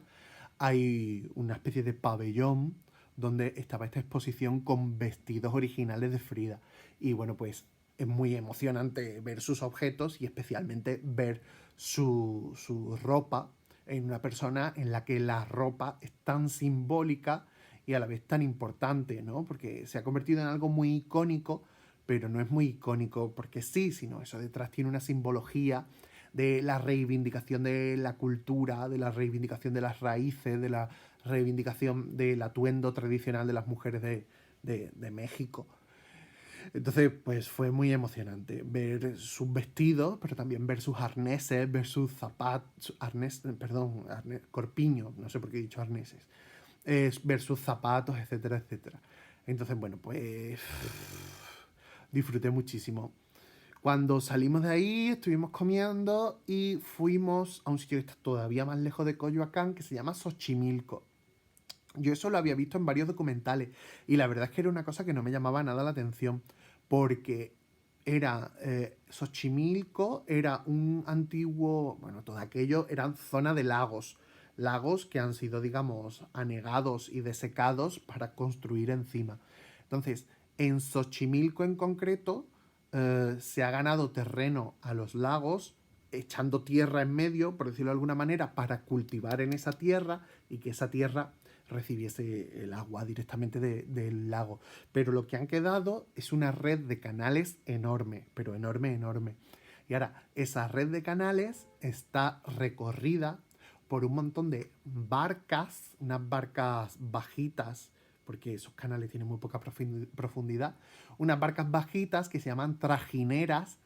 hay una especie de pabellón donde estaba esta exposición con vestidos originales de Frida. Y bueno, pues es muy emocionante ver sus objetos y especialmente ver su ropa en una persona en la que la ropa es tan simbólica y a la vez tan importante, ¿no? Porque se ha convertido en algo muy icónico, pero no es muy icónico porque sí, sino eso detrás tiene una simbología de la reivindicación de la cultura, de la reivindicación de las raíces, de la reivindicación del atuendo tradicional de las mujeres de México. Entonces, pues fue muy emocionante ver sus vestidos, pero también ver sus arneses, ver sus zapatos, corpiños, no sé por qué he dicho arneses, ver sus zapatos, etcétera, etcétera. Entonces, bueno, pues disfruté muchísimo. Cuando salimos de ahí, estuvimos comiendo y fuimos a un sitio que está todavía más lejos de Coyoacán, que se llama Xochimilco. Yo eso lo había visto en varios documentales y la verdad es que era una cosa que no me llamaba nada la atención porque era Xochimilco, era un antiguo, bueno, todo aquello eran zona de lagos, lagos que han sido, digamos, anegados y desecados para construir encima. Entonces, en Xochimilco en concreto, se ha ganado terreno a los lagos echando tierra en medio, por decirlo de alguna manera, para cultivar en esa tierra y que esa tierra recibiese el agua directamente del lago. Pero lo que han quedado es una red de canales enorme, pero enorme, enorme. Y ahora, esa red de canales está recorrida por un montón de barcas, unas barcas bajitas, porque esos canales tienen muy poca profundidad, unas barcas bajitas que se llaman trajineras,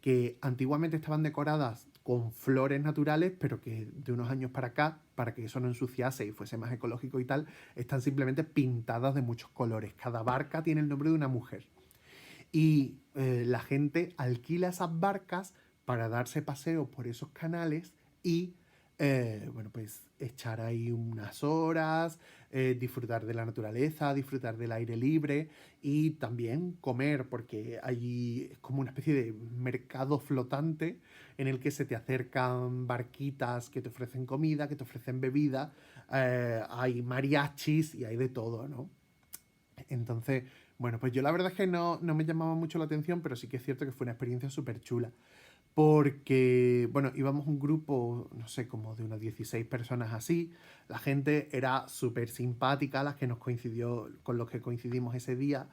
que antiguamente estaban decoradas con flores naturales, pero que de unos años para acá, para que eso no ensuciase y fuese más ecológico y tal, están simplemente pintadas de muchos colores. Cada barca tiene el nombre de una mujer. Y la gente alquila esas barcas para darse paseo por esos canales y, bueno, pues echar ahí unas horas, disfrutar de la naturaleza, disfrutar del aire libre y también comer, porque allí es como una especie de mercado flotante en el que se te acercan barquitas que te ofrecen comida, que te ofrecen bebida, hay mariachis y hay de todo, ¿no? Entonces, bueno, pues yo la verdad es que no me llamaba mucho la atención, pero sí que es cierto que fue una experiencia súper chula. Porque, bueno, íbamos un grupo, no sé, como de unas 16 personas así. La gente era súper simpática, las que nos coincidió, con los que coincidimos ese día.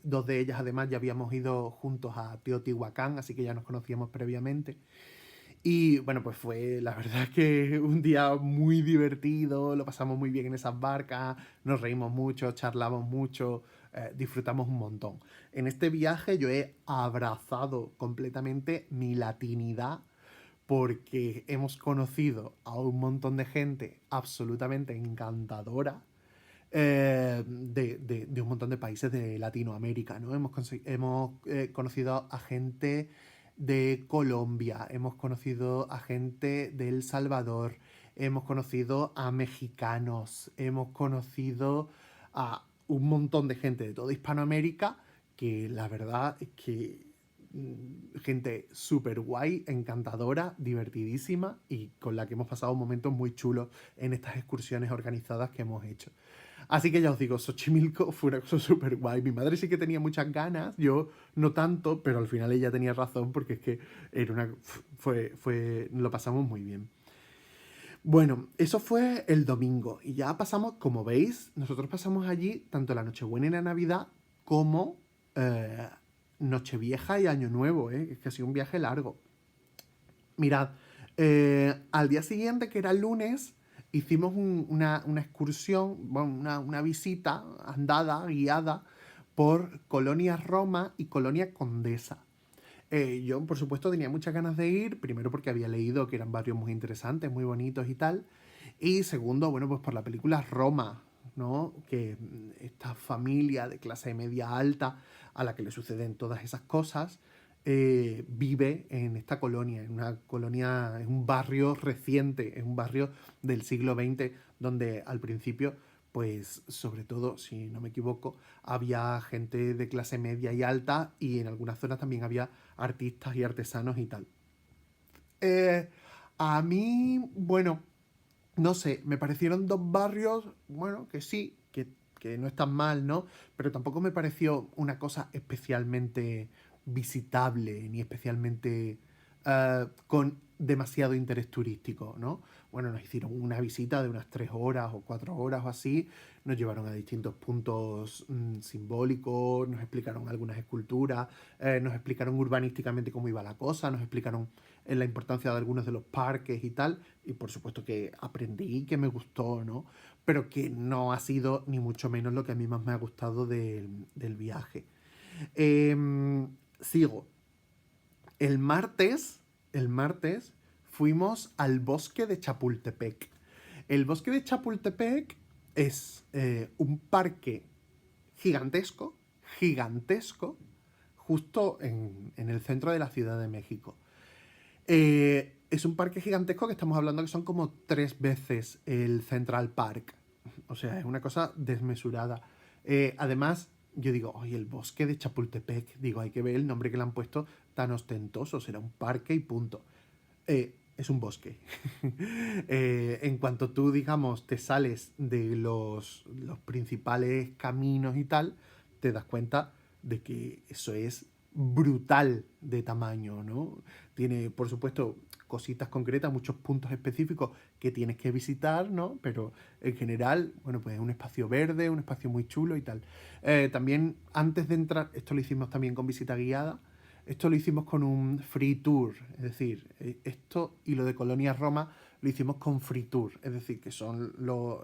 Dos de ellas, además, ya habíamos ido juntos a Teotihuacán, así que ya nos conocíamos previamente. Y bueno, pues fue la verdad que un día muy divertido, lo pasamos muy bien en esas barcas, nos reímos mucho, charlamos mucho, disfrutamos un montón. En este viaje yo he abrazado completamente mi latinidad porque hemos conocido a un montón de gente absolutamente encantadora de un montón de países de Latinoamérica, ¿no? Hemos conocido a gente de Colombia, hemos conocido a gente de El Salvador, hemos conocido a mexicanos, hemos conocido a un montón de gente de toda Hispanoamérica que la verdad es que gente súper guay, encantadora, divertidísima y con la que hemos pasado momentos muy chulos en estas excursiones organizadas que hemos hecho. Así que ya os digo, Xochimilco fue una cosa súper guay. Mi madre sí que tenía muchas ganas, yo no tanto, pero al final ella tenía razón porque es que era una, lo pasamos muy bien. Bueno, eso fue el domingo y ya pasamos, como veis, nosotros pasamos allí tanto la Nochebuena y la Navidad como eh, Nochevieja y Año Nuevo, ¿eh? Es que ha sido un viaje largo. Mirad, al día siguiente, que era el lunes, hicimos una excursión, bueno, una visita andada, guiada, por Colonia Roma y Colonia Condesa. Yo, por supuesto, tenía muchas ganas de ir, primero porque había leído que eran barrios muy interesantes, muy bonitos y tal, y segundo, bueno, pues por la película Roma. ¿no? Que esta familia de clase media alta a la que le suceden todas esas cosas, vive en esta colonia, en una colonia, en un barrio reciente, en un barrio del siglo XX, donde al principio, pues sobre todo, si no me equivoco, había gente de clase media y alta y en algunas zonas también había artistas y artesanos y tal. Eh, a mí, bueno, no sé, me parecieron dos barrios, bueno, que sí, que no están mal, ¿no? Pero tampoco me pareció una cosa especialmente visitable, ni especialmente con demasiado interés turístico, ¿no? Bueno, nos hicieron una visita de unas 3 horas o 4 horas o así, nos llevaron a distintos puntos simbólicos, nos explicaron algunas esculturas, nos explicaron urbanísticamente cómo iba la cosa, nos explicaron la importancia de algunos de los parques y tal, y por supuesto que aprendí, que me gustó, ¿no? Pero que no ha sido ni mucho menos lo que a mí más me ha gustado del viaje. Sigo. El martes fuimos al bosque de Chapultepec. El bosque de Chapultepec es un parque gigantesco, gigantesco, justo en el centro de la Ciudad de México. Es un parque gigantesco que estamos hablando que son como 3 veces el Central Park. O sea, es una cosa desmesurada. Además, yo digo, oye, el bosque de Chapultepec. Digo, hay que ver el nombre que le han puesto tan ostentoso. Será un parque y punto. Es un bosque. En cuanto tú, digamos, te sales de los principales caminos y tal, te das cuenta de que eso es brutal de tamaño, ¿no? Tiene, por supuesto, cositas concretas, muchos puntos específicos que tienes que visitar, ¿no? Pero en general, bueno, pues es un espacio verde, un espacio muy chulo y tal. También, antes de entrar, esto lo hicimos también con visita guiada, esto lo hicimos con un free tour, es decir, esto y lo de Colonia Roma lo hicimos con free tour, es decir, que son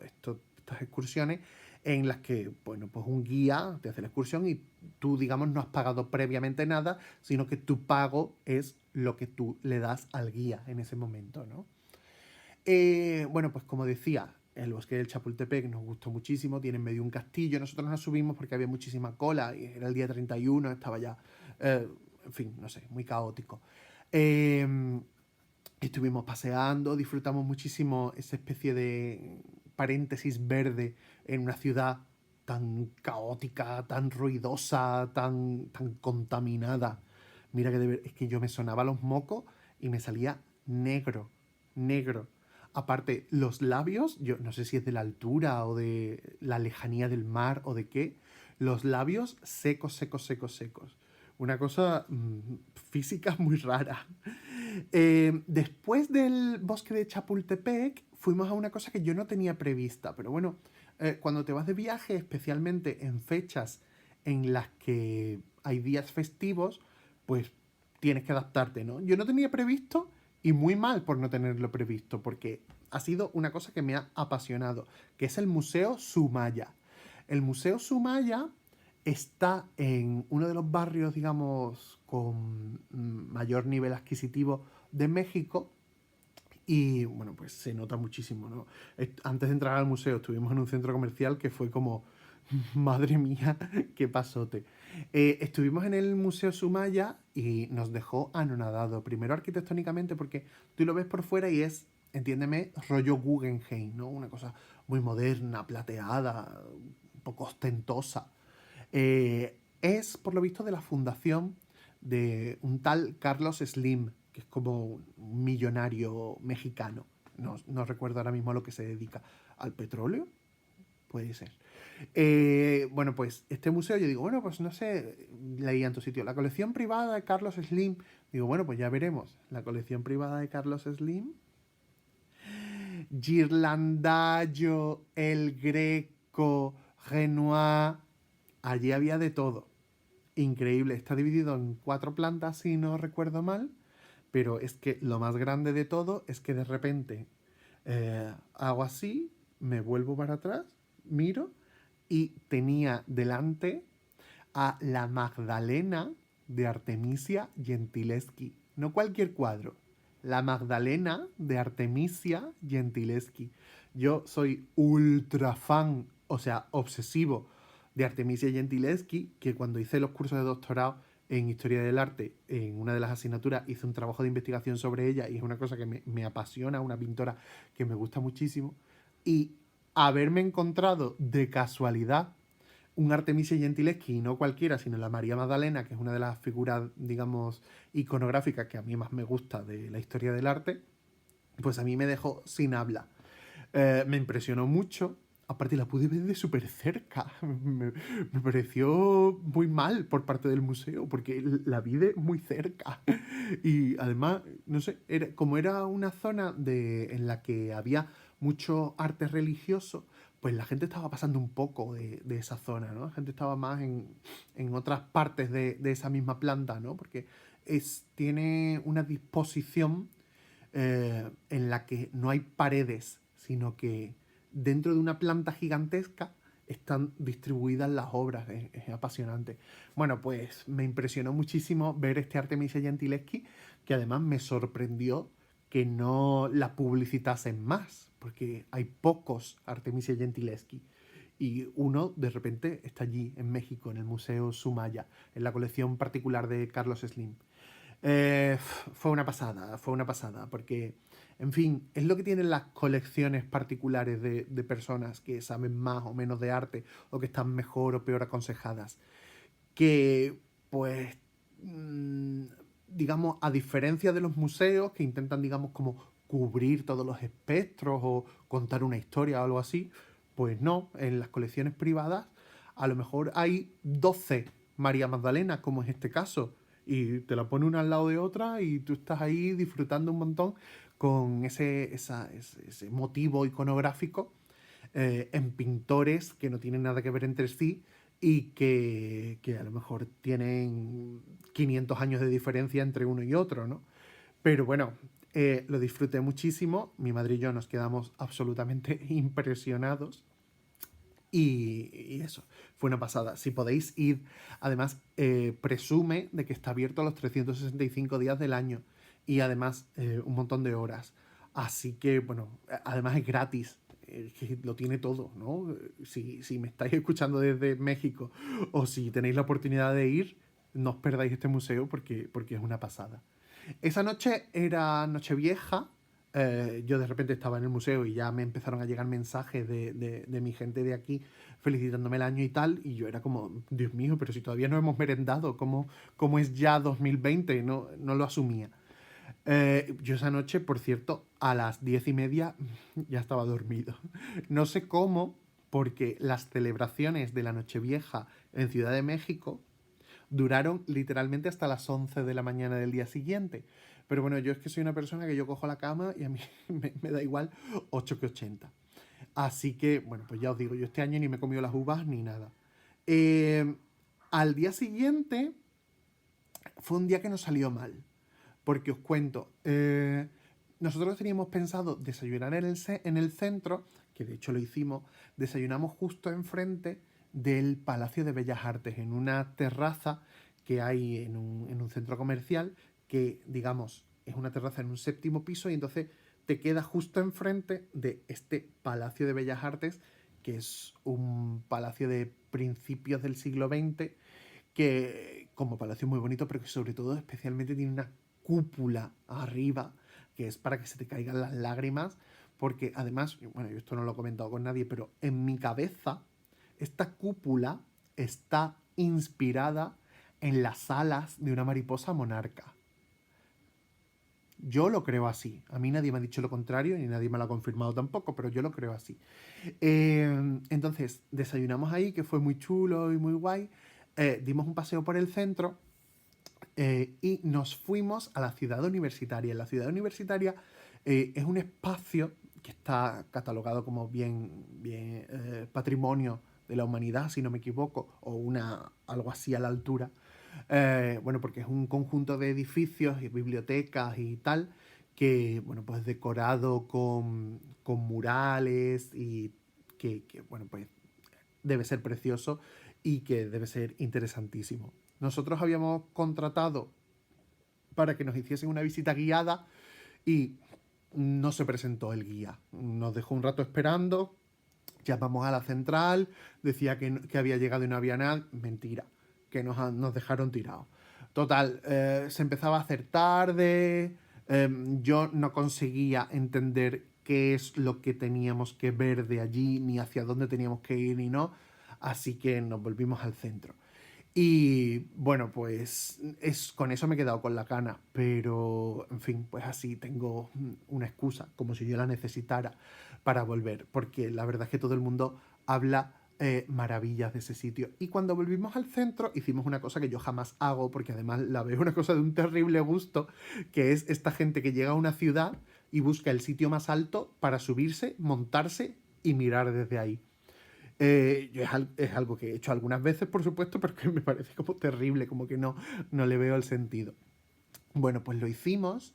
estas excursiones en las que, bueno, pues un guía te hace la excursión y tú, digamos, no has pagado previamente nada, sino que tu pago es lo que tú le das al guía en ese momento, ¿no? Bueno, pues como decía, el bosque del Chapultepec nos gustó muchísimo, tiene en medio un castillo, nosotros nos subimos porque había muchísima cola y era el día 31, estaba ya, eh, en fin, no sé, muy caótico. Eh, Estuvimos paseando, disfrutamos muchísimo esa especie de paréntesis verde en una ciudad tan caótica, tan ruidosa, tan contaminada. Mira que es que yo me sonaba los mocos y me salía negro, negro. Aparte, los labios, yo no sé si es de la altura o de la lejanía del mar o de qué, los labios secos, secos, secos, secos. Una cosa física muy rara. Después del bosque de Chapultepec, fuimos a una cosa que yo no tenía prevista, pero bueno, cuando te vas de viaje, especialmente en fechas en las que hay días festivos, pues tienes que adaptarte, ¿no? Yo no tenía previsto y muy mal por no tenerlo previsto, porque ha sido una cosa que me ha apasionado, que es el Museo Sumaya. El Museo Sumaya está en uno de los barrios, digamos, con mayor nivel adquisitivo de México. Y bueno, pues se nota muchísimo, ¿no? Antes de entrar al museo estuvimos en un centro comercial que fue como, madre mía, qué pasote. Estuvimos en el Museo Sumaya y nos dejó anonadado. Primero arquitectónicamente porque tú lo ves por fuera y es, entiéndeme, rollo Guggenheim, ¿no? Una cosa muy moderna, plateada, un poco ostentosa. Es, por lo visto, de la fundación de un tal Carlos Slim, que es como un millonario mexicano. No recuerdo ahora mismo a lo que se dedica. ¿Al petróleo? Puede ser. Bueno, pues este museo, yo digo, bueno, pues no sé, leía en tu sitio, la colección privada de Carlos Slim. Digo, bueno, pues ya veremos. La colección privada de Carlos Slim. Ghirlandaio, El Greco, Renoir. Allí había de todo. Increíble. Está dividido en 4 plantas, si no recuerdo mal. Pero es que lo más grande de todo es que de repente hago así, me vuelvo para atrás, miro y tenía delante a la Magdalena de Artemisia Gentileschi. No cualquier cuadro, la Magdalena de Artemisia Gentileschi. Yo soy ultra fan, o sea, obsesivo de Artemisia Gentileschi, que cuando hice los cursos de doctorado en Historia del Arte, en una de las asignaturas, hice un trabajo de investigación sobre ella y es una cosa que me apasiona, una pintora que me gusta muchísimo. Y haberme encontrado de casualidad un Artemisia Gentileschi, y no cualquiera, sino la María Magdalena, que es una de las figuras, digamos, iconográficas que a mí más me gusta de la historia del arte, pues a mí me dejó sin habla. Me impresionó mucho. Aparte la pude ver de súper cerca. Me pareció muy mal por parte del museo, porque la vi de muy cerca. Y además, no sé, como era una zona en la que había mucho arte religioso, pues la gente estaba pasando un poco de esa zona, ¿no? La gente estaba más en otras partes de esa misma planta, ¿no? Porque tiene una disposición en la que no hay paredes, sino que dentro de una planta gigantesca están distribuidas las obras. Es apasionante. Bueno, pues me impresionó muchísimo ver este Artemisia Gentileschi, que además me sorprendió que no la publicitasen más, porque hay pocos Artemisia Gentileschi. Y uno de repente está allí en México, en el Museo Sumaya, en la colección particular de Carlos Slim. Fue una pasada, porque, en fin, es lo que tienen las colecciones particulares de personas que saben más o menos de arte o que están mejor o peor aconsejadas. Que, pues, mmm, digamos, a diferencia de los museos que intentan, digamos, como cubrir todos los espectros o contar una historia o algo así, pues no, en las colecciones privadas a lo mejor hay 12 María Magdalena, como es este caso, y te la pone una al lado de otra y tú estás ahí disfrutando un montón con ese motivo iconográfico en pintores que no tienen nada que ver entre sí y que a lo mejor tienen 500 años de diferencia entre uno y otro, ¿no? Pero bueno, lo disfruté muchísimo, mi madre y yo nos quedamos absolutamente impresionados y eso, fue una pasada. Si podéis ir, además, presume de que está abierto los 365 días del año y además un montón de horas. Así que, bueno, además es gratis, que lo tiene todo, ¿no? Si me estáis escuchando desde México o si tenéis la oportunidad de ir, no os perdáis este museo porque es una pasada. Esa noche era Nochevieja. Yo de repente estaba en el museo y ya me empezaron a llegar mensajes de mi gente de aquí felicitándome el año y tal. Y yo era como, Dios mío, pero si todavía no hemos merendado, ¿cómo es ya 2020? No lo asumía. Yo esa noche, por cierto, a las 10:30 ya estaba dormido. No sé cómo, porque las celebraciones de la Nochevieja en Ciudad de México duraron literalmente hasta las 11 de la mañana del día siguiente. Pero bueno, yo es que soy una persona que yo cojo la cama y a mí me da igual 8 que 80. Así que, bueno, pues ya os digo, yo este año ni me he comido las uvas ni nada. Eh, Al día siguiente fue un día que nos salió mal. Porque os cuento, nosotros teníamos pensado desayunar en el centro, que de hecho lo hicimos, desayunamos justo enfrente del Palacio de Bellas Artes, en una terraza que hay en un centro comercial, que digamos es una terraza en un séptimo piso y entonces te queda justo enfrente de este Palacio de Bellas Artes, que es un palacio de principios del siglo XX, que como palacio muy bonito, pero que sobre todo especialmente tiene una cúpula arriba, que es para que se te caigan las lágrimas, porque además, bueno, yo esto no lo he comentado con nadie, pero en mi cabeza esta cúpula está inspirada en las alas de una mariposa monarca. Yo lo creo así. A mí nadie me ha dicho lo contrario, ni nadie me lo ha confirmado tampoco, pero yo lo creo así. Entonces, desayunamos ahí, que fue muy chulo y muy guay. Dimos un paseo por el centro y nos fuimos a la ciudad universitaria. La ciudad universitaria es un espacio que está catalogado como bien patrimonio de la humanidad, si no me equivoco, o algo así a la altura. Bueno, porque es un conjunto de edificios y bibliotecas y tal, que, bueno, pues decorado con murales y bueno, pues debe ser precioso y que debe ser interesantísimo. Nosotros habíamos contratado para que nos hiciesen una visita guiada y no se presentó el guía. Nos dejó un rato esperando Llamamos a la central, decía que había llegado y no había nada. Mentira, que nos dejaron tirados. Total, se empezaba a hacer tarde, yo no conseguía entender qué es lo que teníamos que ver de allí, ni hacia dónde teníamos que ir, ni no. Así que nos volvimos al centro. Y bueno, pues con eso me he quedado con la cana, pero en fin, pues así tengo una excusa, como si yo la necesitara para volver, porque la verdad es que todo el mundo habla maravillas de ese sitio. Y cuando volvimos al centro hicimos una cosa que yo jamás hago, porque además la veo una cosa de un terrible gusto, que es esta gente que llega a una ciudad y busca el sitio más alto para subirse, montarse y mirar desde ahí. Es algo que he hecho algunas veces, por supuesto, pero que me parece como terrible, como que no le veo el sentido. Bueno, pues lo hicimos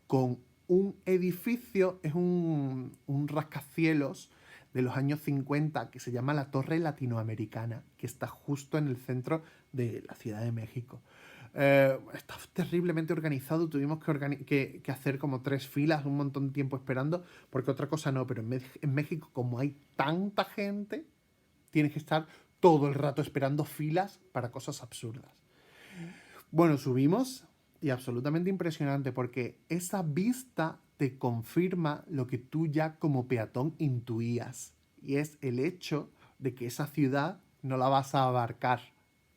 con un edificio, es un rascacielos de los años 50 que se llama la Torre Latinoamericana, que está justo en el centro de la Ciudad de México. Está terriblemente organizado, tuvimos que hacer como 3 filas, un montón de tiempo esperando, porque otra cosa no, pero en México, como hay tanta gente, tienes que estar todo el rato esperando filas para cosas absurdas. Bueno, subimos y absolutamente impresionante, porque esa vista te confirma lo que tú ya como peatón intuías, y es el hecho de que esa ciudad no la vas a abarcar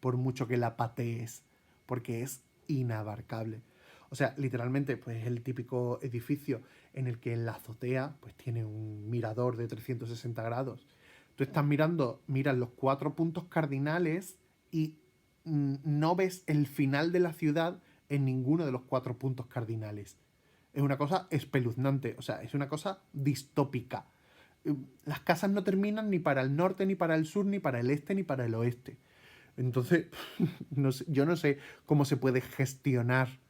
por mucho que la patees, porque es inabarcable. O sea, literalmente, pues es el típico edificio en el que en la azotea pues tiene un mirador de 360 grados. Tú estás miras los 4 puntos cardinales y no ves el final de la ciudad en ninguno de los 4 puntos cardinales. Es una cosa espeluznante, o sea, es una cosa distópica. Las casas no terminan ni para el norte, ni para el sur, ni para el este, ni para el oeste. Entonces, no sé, yo no sé cómo se puede gestionar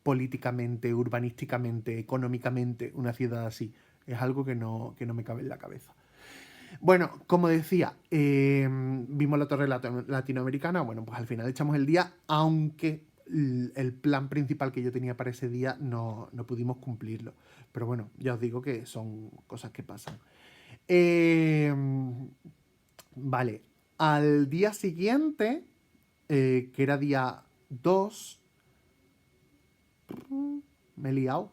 políticamente, urbanísticamente, económicamente una ciudad así. Es algo que no me cabe en la cabeza. Bueno, como decía, vimos la Torre Latinoamericana. Bueno, pues al final echamos el día, aunque el plan principal que yo tenía para ese día no pudimos cumplirlo. Pero bueno, ya os digo que son cosas que pasan. Eh, vale, al día siguiente, que era día 2, me he liado.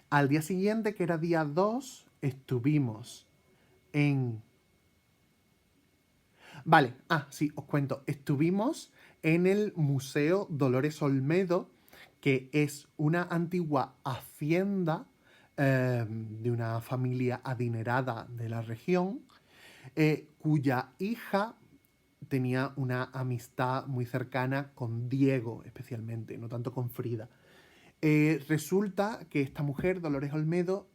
Al día siguiente, que era día 2, estuvimos en... Vale, sí, os cuento. Estuvimos en el Museo Dolores Olmedo, que es una antigua hacienda de una familia adinerada de la región, cuya hija tenía una amistad muy cercana con Diego, especialmente, no tanto con Frida. Resulta que esta mujer, Dolores Olmedo,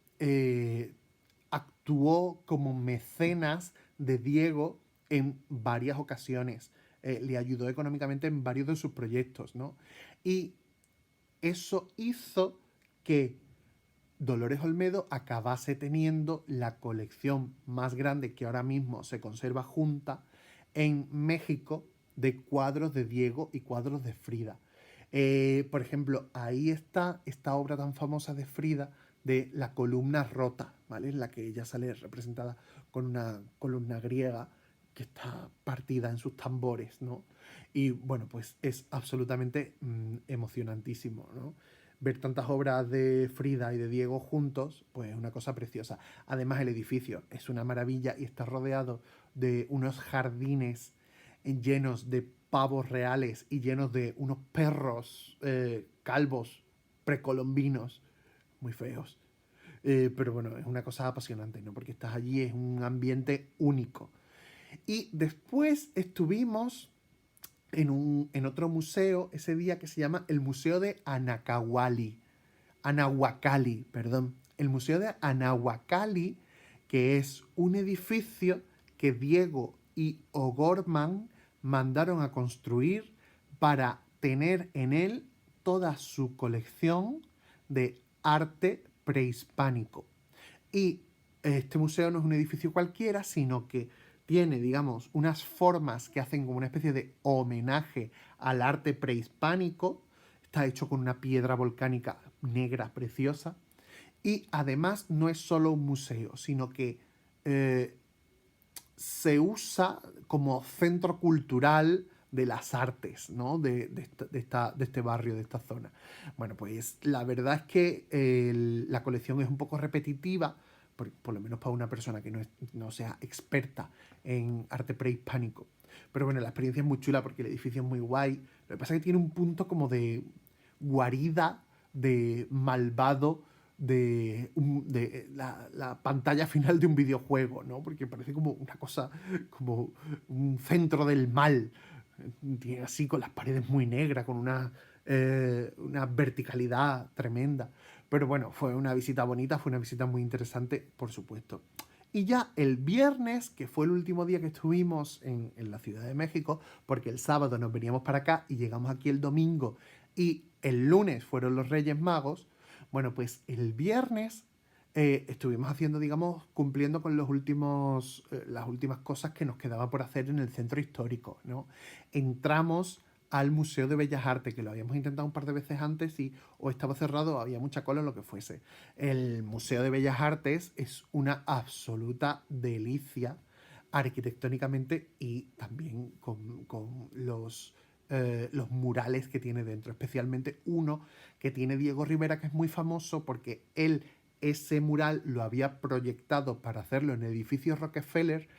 actuó como mecenas de Diego en varias ocasiones. Le ayudó económicamente en varios de sus proyectos, ¿no? Y eso hizo que Dolores Olmedo acabase teniendo la colección más grande que ahora mismo se conserva junta en México de cuadros de Diego y cuadros de Frida. Por ejemplo, ahí está esta obra tan famosa de Frida de la columna rota, ¿vale? En la que ella sale representada con una columna griega que está partida en sus tambores, ¿no? Y bueno, pues es absolutamente emocionantísimo, ¿no? Ver tantas obras de Frida y de Diego juntos, pues es una cosa preciosa. Además, el edificio es una maravilla y está rodeado de unos jardines llenos de pavos reales y llenos de unos perros calvos precolombinos muy feos. Pero bueno, es una cosa apasionante, ¿no? Porque estás allí, es un ambiente único. Y después estuvimos en otro museo ese día que se llama el Museo de Anahuacalli, perdón. El Museo de Anahuacalli, que es un edificio que Diego y O'Gorman mandaron a construir para tener en él toda su colección de arte prehispánico. Y este museo no es un edificio cualquiera, sino que tiene, digamos, unas formas que hacen como una especie de homenaje al arte prehispánico. Está hecho con una piedra volcánica negra preciosa. Y además no es solo un museo, sino que eh, se usa como centro cultural de las artes, ¿no? De este barrio, de esta zona. Bueno, pues la verdad es que la colección es un poco repetitiva, por lo menos para una persona que no sea experta en arte prehispánico. Pero bueno, la experiencia es muy chula porque el edificio es muy guay. Lo que pasa es que tiene un punto como de guarida, de malvado, de la pantalla final de un videojuego, ¿no? Porque parece como una cosa, como un centro del mal. Tiene así con las paredes muy negras, con una verticalidad tremenda. Pero bueno, fue una visita bonita, fue una visita muy interesante, por supuesto. Y ya el viernes, que fue el último día que estuvimos en la Ciudad de México, porque el sábado nos veníamos para acá y llegamos aquí el domingo y el lunes fueron los Reyes Magos, bueno, pues el viernes estuvimos haciendo, digamos, cumpliendo con las últimas cosas que nos quedaba por hacer en el centro histórico, ¿no? Entramos al Museo de Bellas Artes, que lo habíamos intentado un par de veces antes y o estaba cerrado o había mucha cola o lo que fuese. El Museo de Bellas Artes es una absoluta delicia arquitectónicamente y también con los murales que tiene dentro, especialmente uno que tiene Diego Rivera, que es muy famoso porque él ese mural lo había proyectado para hacerlo en el edificio Rockefeller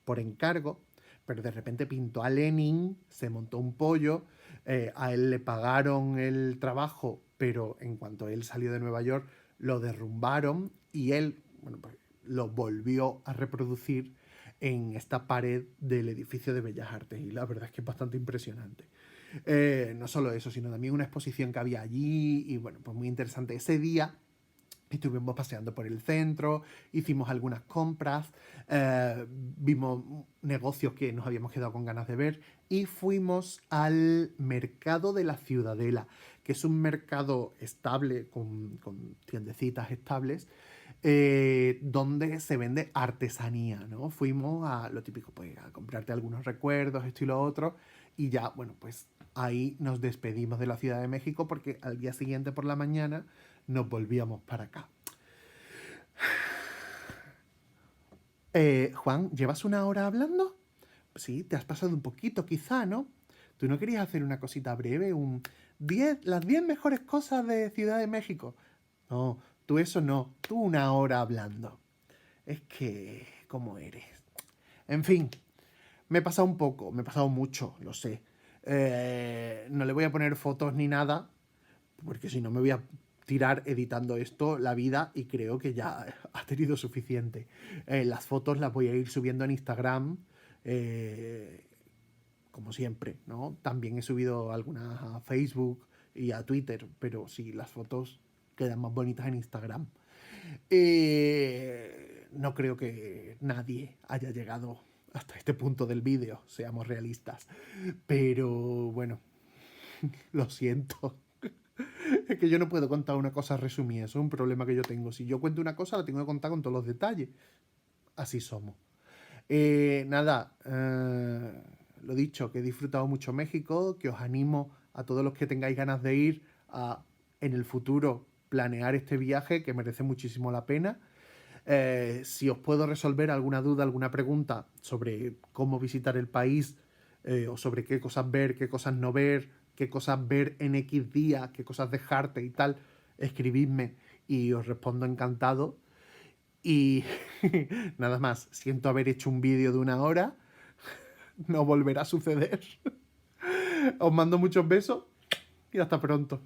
por encargo, pero de repente pintó a Lenin, se montó un pollo, a él le pagaron el trabajo, pero en cuanto él salió de Nueva York lo derrumbaron y él, bueno, pues lo volvió a reproducir en esta pared del edificio de Bellas Artes y la verdad es que es bastante impresionante. No solo eso, sino también una exposición que había allí y bueno, pues muy interesante. Ese día estuvimos paseando por el centro, hicimos algunas compras, vimos negocios que nos habíamos quedado con ganas de ver y fuimos al mercado de la Ciudadela, que es un mercado estable, con tiendecitas estables, donde se vende artesanía, ¿no? Fuimos a lo típico, pues a comprarte algunos recuerdos, esto y lo otro, y ya, bueno, pues ahí nos despedimos de la Ciudad de México porque al día siguiente por la mañana nos volvíamos para acá. Juan, ¿llevas una hora hablando? Sí, te has pasado un poquito quizá, ¿no? ¿Tú no querías hacer una cosita breve? Las 10 mejores cosas de Ciudad de México. No, tú eso no, tú una hora hablando. Es que, ¿cómo eres? En fin, me he pasado un poco, me he pasado mucho, lo sé. No le voy a poner fotos ni nada, porque si no me voy a tirar editando esto la vida y creo que ya ha tenido suficiente. Las fotos las voy a ir subiendo en Instagram, eh, como siempre, ¿no? También he subido algunas a Facebook y a Twitter, pero sí, las fotos quedan más bonitas en Instagram. No creo que nadie haya llegado hasta este punto del vídeo, seamos realistas. Pero bueno, lo siento. Es que yo no puedo contar una cosa resumida, eso es un problema que yo tengo. Si yo cuento una cosa, la tengo que contar con todos los detalles. Así somos. Nada, lo dicho, que he disfrutado mucho México, que os animo a todos los que tengáis ganas de ir a, en el futuro, planear este viaje, que merece muchísimo la pena. Si os puedo resolver alguna duda, alguna pregunta sobre cómo visitar el país, o sobre qué cosas ver, qué cosas no ver, qué cosas ver en X día, qué cosas dejarte y tal, escribidme y os respondo encantado. Y nada más, siento haber hecho un vídeo de una hora, no volverá a suceder. Os mando muchos besos y hasta pronto.